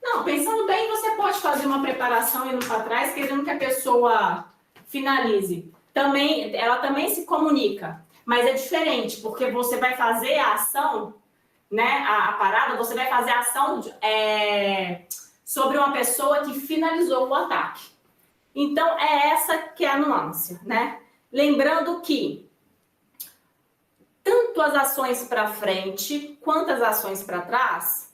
não, pensando bem, você pode fazer uma preparação indo para trás, querendo que a pessoa finalize. Ela também se comunica, mas é diferente, porque você vai fazer a ação, né, a parada, você vai fazer a ação sobre uma pessoa que finalizou o ataque. Então, é essa que é a nuance, né? Lembrando que tanto as ações para frente quanto as ações para trás,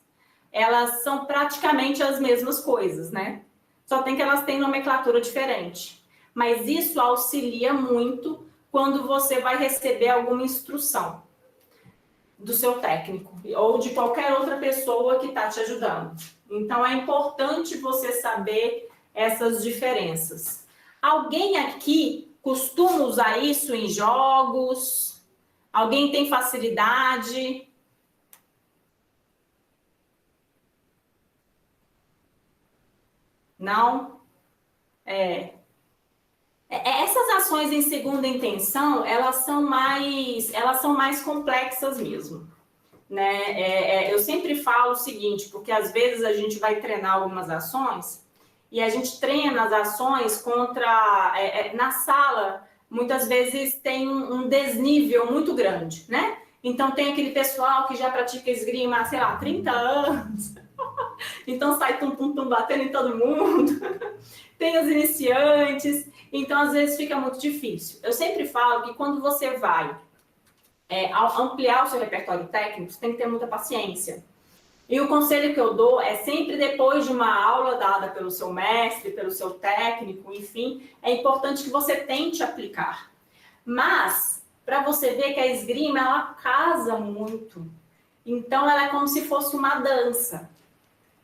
elas são praticamente as mesmas coisas, né? Só tem que elas têm nomenclatura diferente. Mas isso auxilia muito quando você vai receber alguma instrução do seu técnico ou de qualquer outra pessoa que está te ajudando. Então, é importante você saber essas diferenças. Alguém aqui costuma usar isso em jogos? Alguém tem facilidade? Não? Essas ações em segunda intenção, elas são mais complexas mesmo. Né? Eu sempre falo o seguinte, porque às vezes a gente vai treinar algumas ações e a gente treina as ações contra... na sala, muitas vezes tem um desnível muito grande, né? Então, tem aquele pessoal que já pratica esgrima, sei lá, 30 anos. Então, sai tum-tum-tum batendo em todo mundo. Tem os iniciantes. Então, às vezes, fica muito difícil. Eu sempre falo que quando você vai ampliar o seu repertório técnico, você tem que ter muita paciência. E o conselho que eu dou é sempre depois de uma aula dada pelo seu mestre, pelo seu técnico, enfim, é importante que você tente aplicar. Mas, para você ver que a esgrima, ela casa muito. Então, ela é como se fosse uma dança.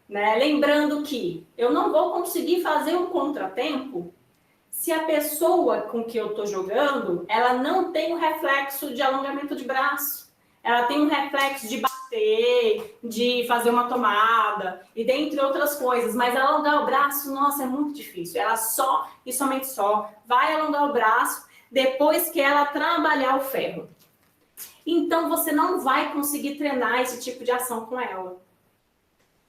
Né? Lembrando que eu não vou conseguir fazer um contratempo se a pessoa com que eu estou jogando, ela não tem um reflexo de alongamento de braço. Ela tem um reflexo de bater, de fazer uma tomada, e dentre outras coisas. Mas alongar o braço, nossa, é muito difícil. Ela só e somente só vai alongar o braço depois que ela trabalhar o ferro. Então, você não vai conseguir treinar esse tipo de ação com ela.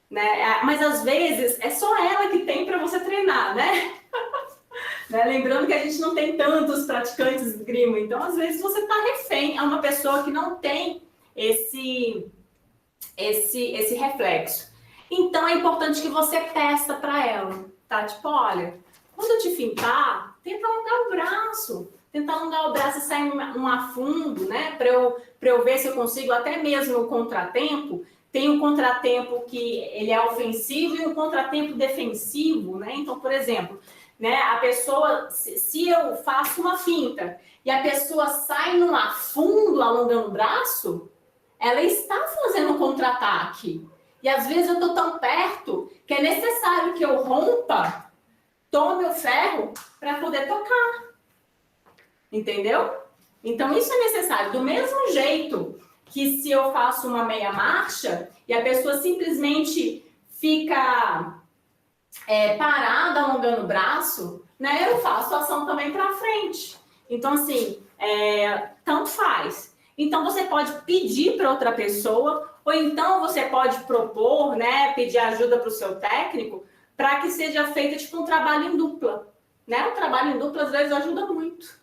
Né? Mas, às vezes, é só ela que tem para você treinar, né? Né? Lembrando que a gente não tem tantos praticantes de esgrima. Então, às vezes, você está refém a uma pessoa que não tem esse reflexo. Então é importante que você peça para ela, tá? Tipo, olha, quando eu te fintar, tenta alongar o braço. Tenta alongar o braço e sair um afundo, né? Para eu ver se eu consigo até mesmo o contratempo. Tem um contratempo que ele é ofensivo e um contratempo defensivo, né? Então, por exemplo, né, a pessoa, se eu faço uma finta e a pessoa sai num afundo alongando o braço, ela está fazendo um contra-ataque. E às vezes eu estou tão perto que é necessário que eu rompa, tome o ferro para poder tocar. Entendeu? Então isso é necessário. Do mesmo jeito que se eu faço uma meia marcha e a pessoa simplesmente fica parada alongando o braço, né? Eu faço a ação também para frente. Então assim, tanto faz. Então você pode pedir para outra pessoa, ou então você pode propor, né? Pedir ajuda para o seu técnico para que seja feito tipo um trabalho em dupla, né? O trabalho em dupla às vezes ajuda muito.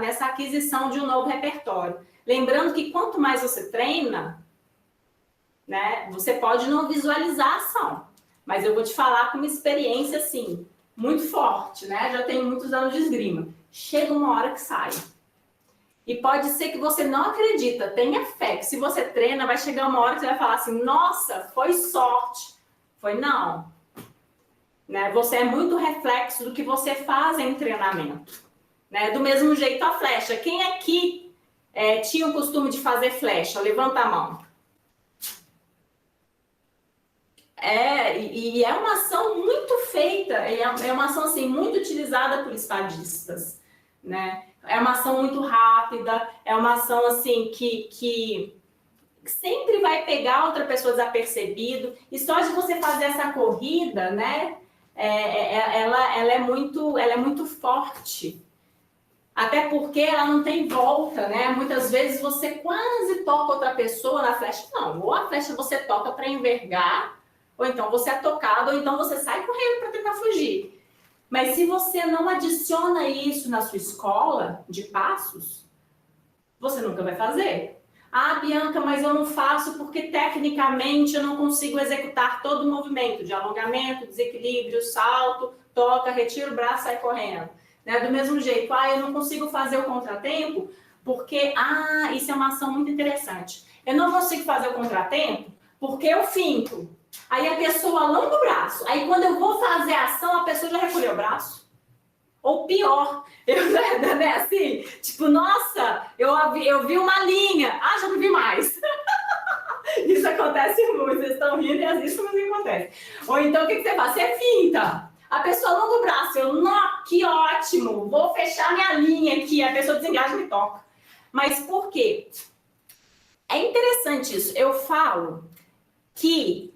Nessa aquisição de um novo repertório. Lembrando que quanto mais você treina, né, você pode não visualizar a ação, mas eu vou te falar com uma experiência assim, muito forte, né? Já tenho muitos anos de esgrima. Chega uma hora que sai. E pode ser que você não acredita, tenha fé, que se você treina, vai chegar uma hora que você vai falar assim, nossa, foi sorte. Foi não. Né? Você é muito reflexo do que você faz em treinamento. Né? Do mesmo jeito a flecha. Quem aqui tinha o costume de fazer flecha? Levanta a mão. E é uma ação muito feita, é uma ação assim, muito utilizada por espadistas. Né? É uma ação muito rápida, é uma ação assim que sempre vai pegar outra pessoa desapercebido. E só de você fazer essa corrida, né? Ela é muito forte. Até porque ela não tem volta, né? Muitas vezes você quase toca outra pessoa na flecha. Não, ou a flecha você toca para envergar, ou então você é tocado, ou então você sai correndo para tentar fugir. Mas se você não adiciona isso na sua escola de passos, você nunca vai fazer. Ah, Bianca, mas eu não faço porque tecnicamente eu não consigo executar todo o movimento de alongamento, desequilíbrio, salto, toca, retira o braço, sai correndo. Né? Do mesmo jeito, eu não consigo fazer o contratempo porque, isso é uma ação muito interessante. Eu não consigo fazer o contratempo porque eu finto. Aí a pessoa alonga o braço. Aí quando eu vou fazer a ação, a pessoa já recolheu o braço. Ou pior, né, assim, tipo, nossa, eu vi uma linha. Já não vi mais. Isso acontece muito, vocês estão rindo e às vezes isso não acontece. Ou então, o que você faz? Você finta. A pessoa alonga o braço, que ótimo, vou fechar minha linha aqui, a pessoa desengaja e me toca. Mas por quê? É interessante isso. Eu falo que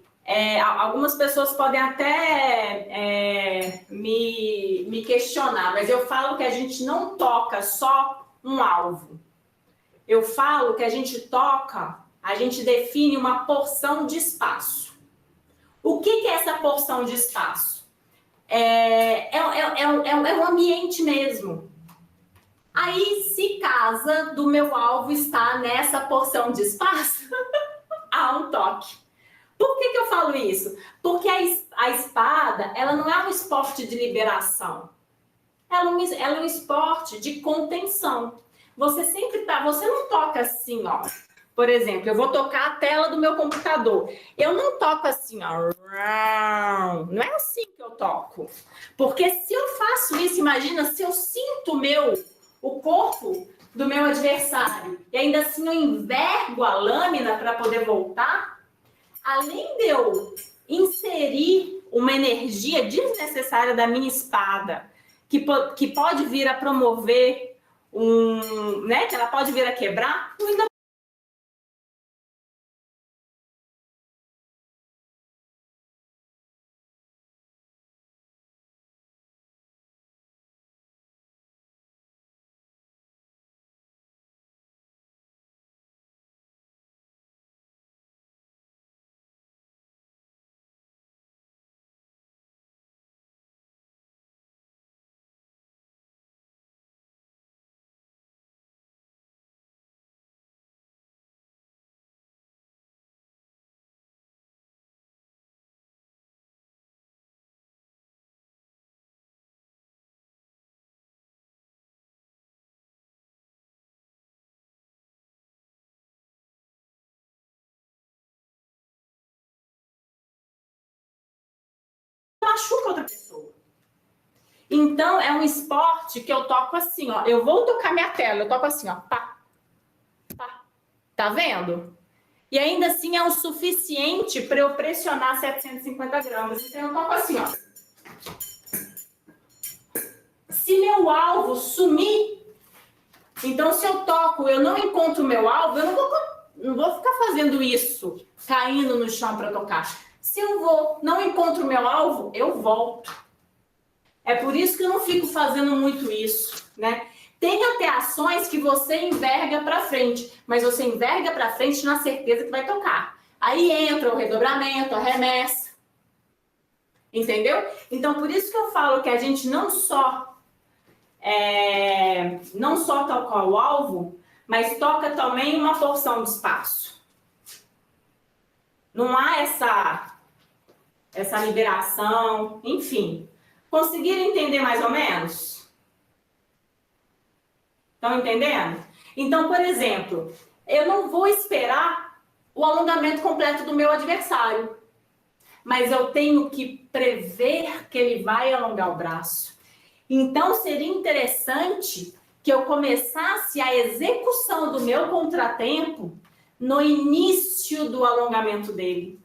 algumas pessoas podem até me questionar, mas eu falo que a gente não toca só um alvo. Eu falo que a gente define uma porção de espaço. O que é essa porção de espaço? É um ambiente mesmo. Aí, se casa do meu alvo está nessa porção de espaço, há um toque. Por que eu falo isso? Porque a espada, ela não é um esporte de liberação. Ela é um esporte de contenção. Você não toca assim, ó. Por exemplo, eu vou tocar a tela do meu computador. Eu não toco assim, ó. Não é assim que eu toco. Porque se eu faço isso, imagina se eu sinto o corpo do meu adversário e ainda assim eu envergo a lâmina para poder voltar, além de eu inserir uma energia desnecessária da minha espada, que pode vir a promover que ela pode vir a quebrar, eu ainda machuca outra pessoa. Então, é um esporte que eu toco assim, ó. Eu vou tocar minha tela, eu toco assim, ó. Pá, pá. Tá vendo? E ainda assim é o suficiente para eu pressionar 750 gramas. Então, eu toco assim, ó. Se meu alvo sumir, então se eu toco, eu não encontro o meu alvo, eu não vou ficar fazendo isso, caindo no chão para tocar. Se eu não encontro o meu alvo, eu volto. É por isso que eu não fico fazendo muito isso, né? Tem até ações que você enverga para frente, mas você enverga para frente na certeza que vai tocar. Aí entra o redobramento, a remessa. Entendeu? Então, por isso que eu falo que a gente não só toca o alvo, mas toca também uma porção de espaço. Não há essa liberação, enfim. Conseguiram entender mais ou menos? Estão entendendo? Então, por exemplo, eu não vou esperar o alongamento completo do meu adversário, mas eu tenho que prever que ele vai alongar o braço. Então, seria interessante que eu começasse a execução do meu contratempo no início do alongamento dele.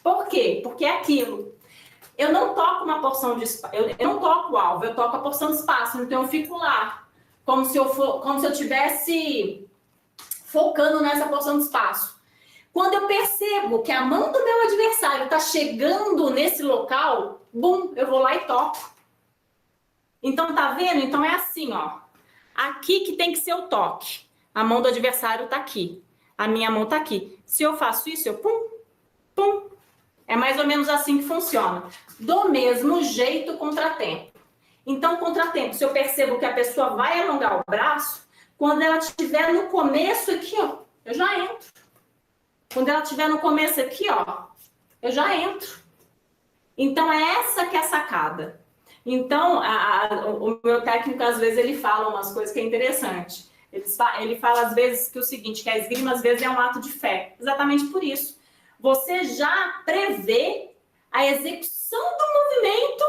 Por quê? Porque é aquilo. Eu não toco uma porção de espaço, eu não toco o alvo, eu toco a porção de espaço, então eu fico lá, como se eu estivesse focando nessa porção de espaço. Quando eu percebo que a mão do meu adversário está chegando nesse local, bum, eu vou lá e toco. Então, tá vendo? Então é assim, ó. Aqui que tem que ser o toque. A mão do adversário tá aqui. A minha mão tá aqui. Se eu faço isso, eu pum, pum. É mais ou menos assim que funciona. Do mesmo jeito, contratempo. Então, contratempo, se eu percebo que a pessoa vai alongar o braço, quando ela estiver no começo aqui, ó, eu já entro. Quando ela estiver no começo aqui, ó, eu já entro. Então, é essa que é a sacada. Então, o meu técnico, às vezes, ele fala umas coisas que é interessante. Ele fala, às vezes, que o seguinte, que a esgrima, às vezes, é um ato de fé. Exatamente por isso. Você já prevê a execução do movimento,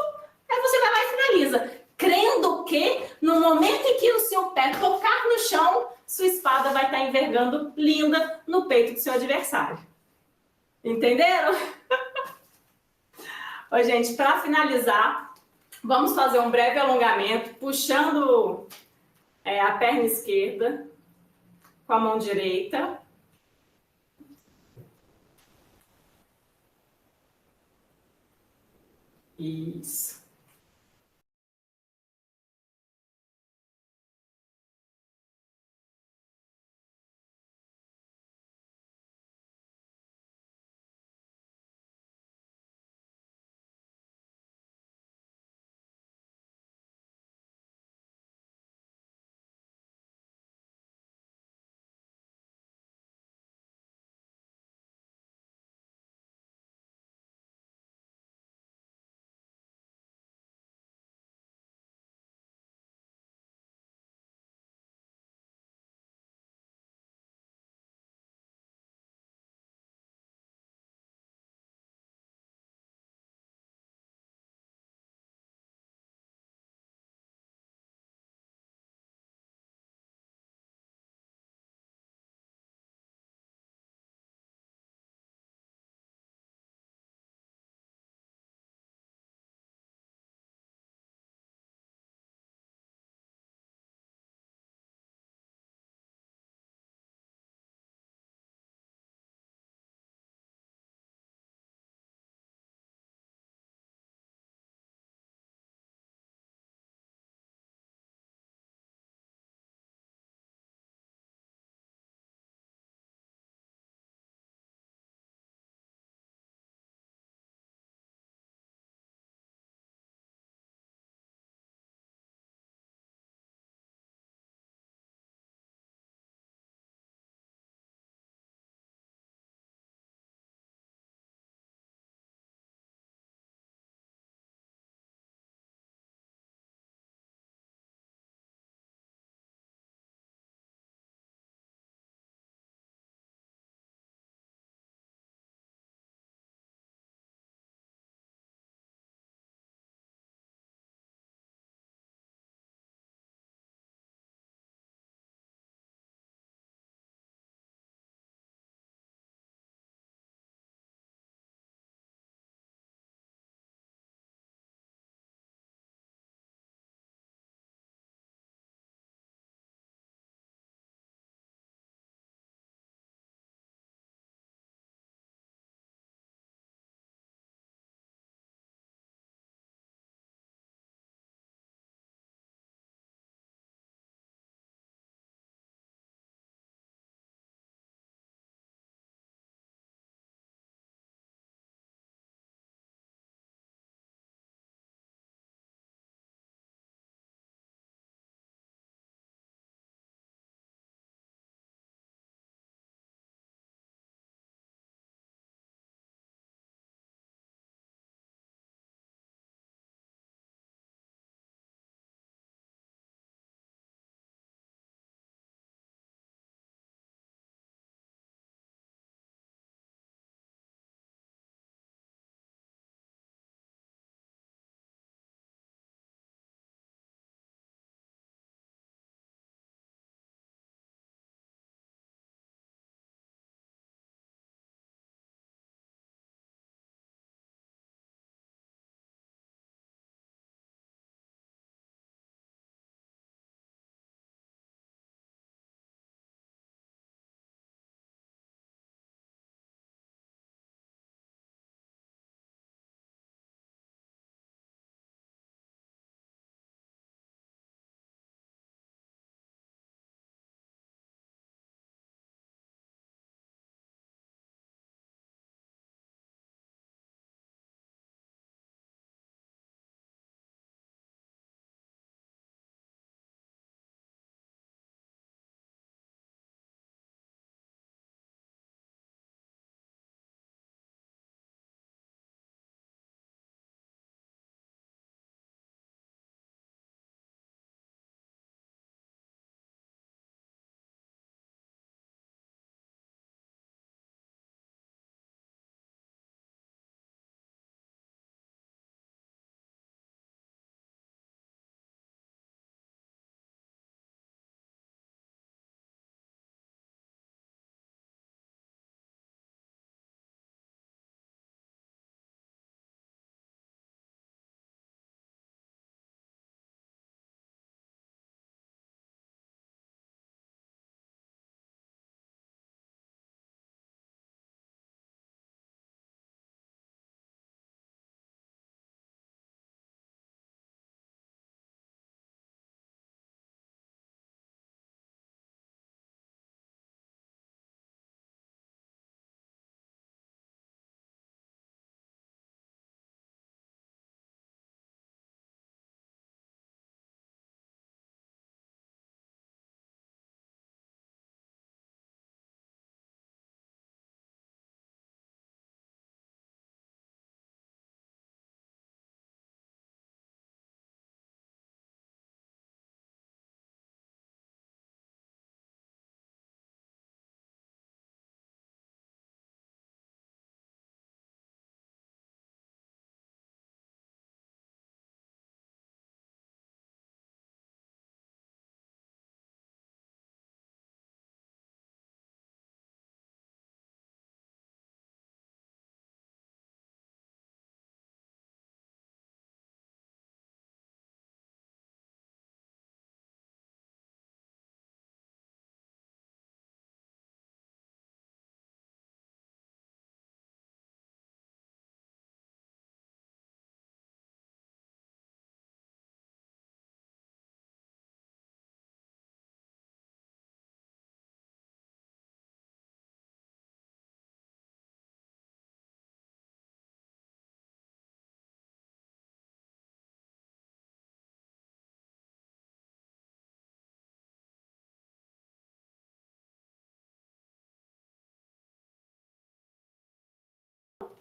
aí você vai lá e finaliza. Crendo que, no momento em que o seu pé tocar no chão, sua espada vai estar envergando linda no peito do seu adversário. Entenderam? Ô, gente, para finalizar, vamos fazer um breve alongamento, puxando a perna esquerda com a mão direita. Isso.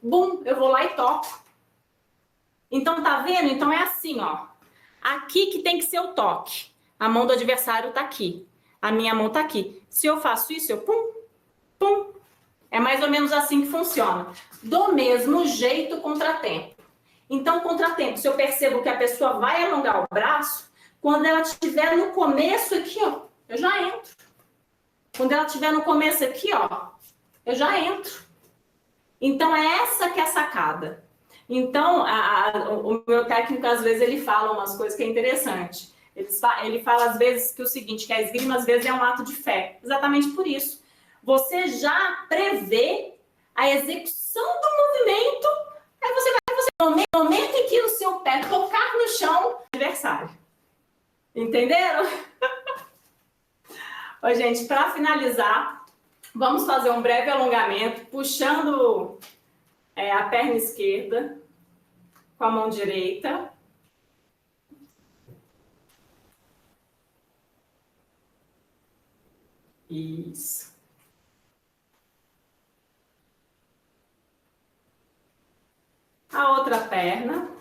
bum, eu vou lá e toco. Então, tá vendo? Então é assim, ó. Aqui que tem que ser o toque. A mão do adversário tá aqui. A minha mão tá aqui. Se eu faço isso, eu pum, pum. É mais ou menos assim que funciona. Do mesmo jeito, contratempo. Então, contratempo, se eu percebo que a pessoa vai alongar o braço, quando ela estiver no começo aqui, ó, eu já entro. Quando ela estiver no começo aqui, ó, eu já entro. Então, é essa que é a sacada. Então, o meu técnico, às vezes, ele fala umas coisas que é interessante. Ele fala, às vezes, que o seguinte, que a esgrima, às vezes, é um ato de fé. Exatamente por isso. Você já prevê a execução do movimento, aí você vai, no momento em que o seu pé tocar no chão, adversário. Entenderam? Ô, gente, para finalizar, vamos fazer um breve alongamento, puxando a perna esquerda com a mão direita. Isso. A outra perna.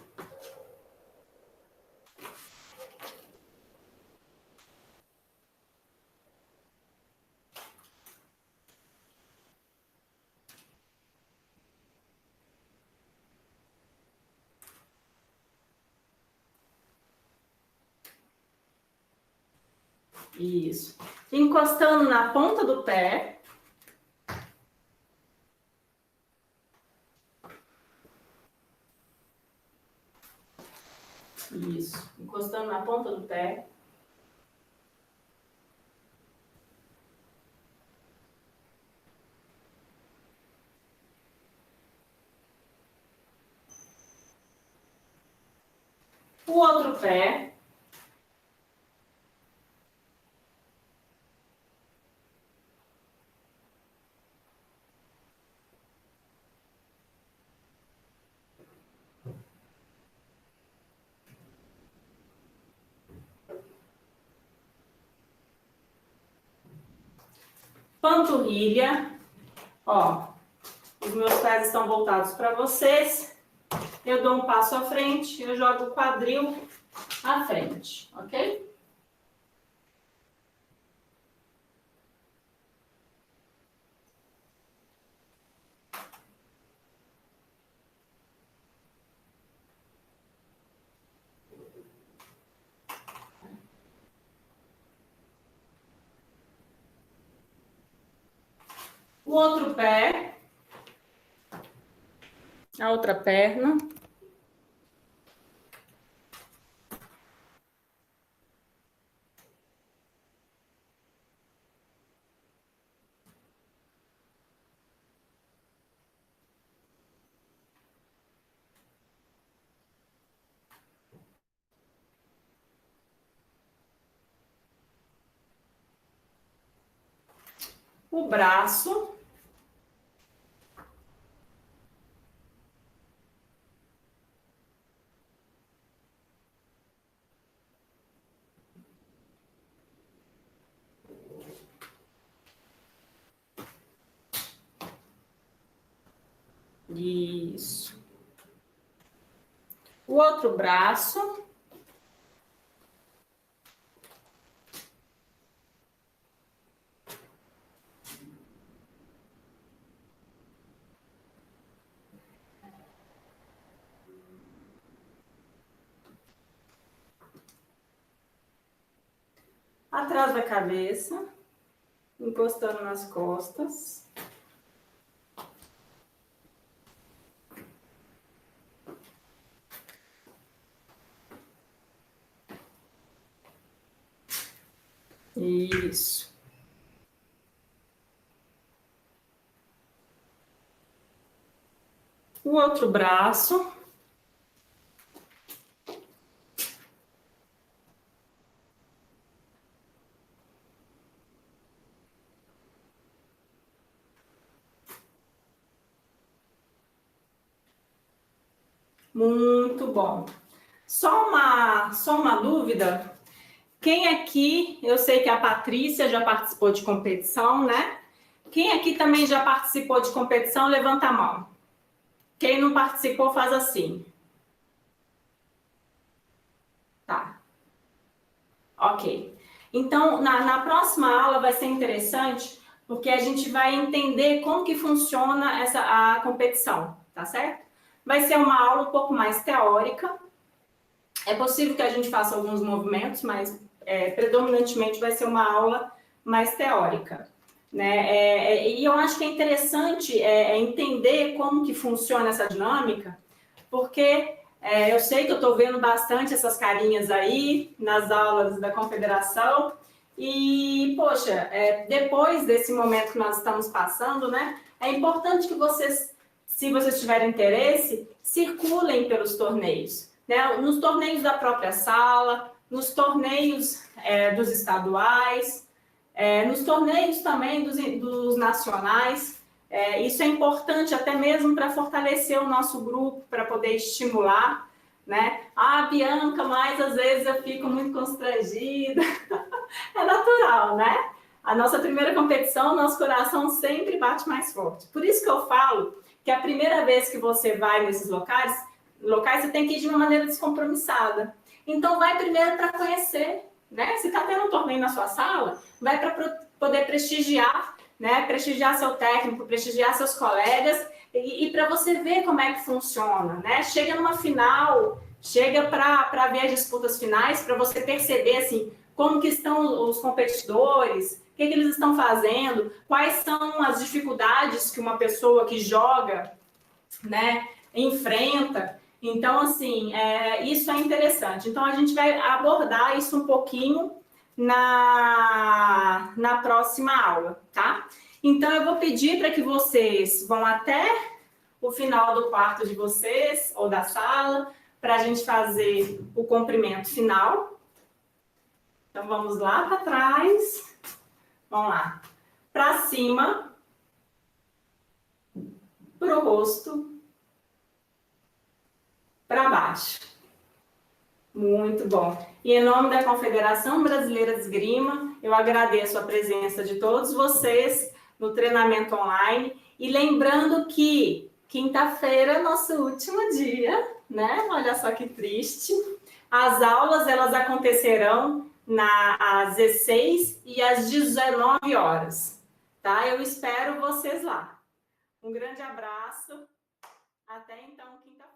Isso. Encostando na ponta do pé. Isso. Encostando na ponta do pé. O outro pé. Panturrilha. Ó, os meus pés estão voltados para vocês. Eu dou um passo à frente, eu jogo o quadril à frente, ok? O outro pé, a outra perna. O braço. Isso. O outro braço. Atrás da cabeça, encostando nas costas. Isso. O outro braço. Muito bom. Só uma dúvida. Quem aqui, eu sei que a Patrícia já participou de competição, né? Quem aqui também já participou de competição, levanta a mão. Quem não participou faz assim. Tá. Ok. Então, na próxima aula vai ser interessante, porque a gente vai entender como que funciona a competição, tá certo? Vai ser uma aula um pouco mais teórica. É possível que a gente faça alguns movimentos, mas predominantemente vai ser uma aula mais teórica, né? E eu acho que é interessante entender como que funciona essa dinâmica, porque eu sei que eu estou vendo bastante essas carinhas aí nas aulas da Confederação e, poxa, depois desse momento que nós estamos passando, né, é importante que vocês, se vocês tiverem interesse, circulem pelos torneios, né, nos torneios da própria sala, nos torneios dos estaduais, nos torneios também dos nacionais. Isso é importante até mesmo para fortalecer o nosso grupo, para poder estimular, né? Ah, Bianca, mas às vezes eu fico muito constrangida. É natural, né? A nossa primeira competição, nosso coração sempre bate mais forte. Por isso que eu falo que a primeira vez que você vai nesses locais você tem que ir de uma maneira descompromissada. Então, vai primeiro para conhecer, né? Se está tendo um torneio na sua sala, vai para poder prestigiar, né? Prestigiar seu técnico, prestigiar seus colegas e para você ver como é que funciona, né? Chega numa final, chega para ver as disputas finais, para você perceber assim como que estão os competidores, o que eles estão fazendo, quais são as dificuldades que uma pessoa que joga, né, enfrenta. Então, assim, isso é interessante. Então, a gente vai abordar isso um pouquinho na próxima aula, tá? Então, eu vou pedir para que vocês vão até o final do quarto de vocês, ou da sala, para a gente fazer o comprimento final. Então, vamos lá para trás. Vamos lá. Para cima, para o rosto, para baixo. Muito bom. E em nome da Confederação Brasileira de Esgrima, eu agradeço a presença de todos vocês no treinamento online. E lembrando que quinta-feira é nosso último dia, né? Olha só que triste. As aulas, elas acontecerão às 16 e às 19 horas, tá? Eu espero vocês lá. Um grande abraço. Até então, quinta-feira.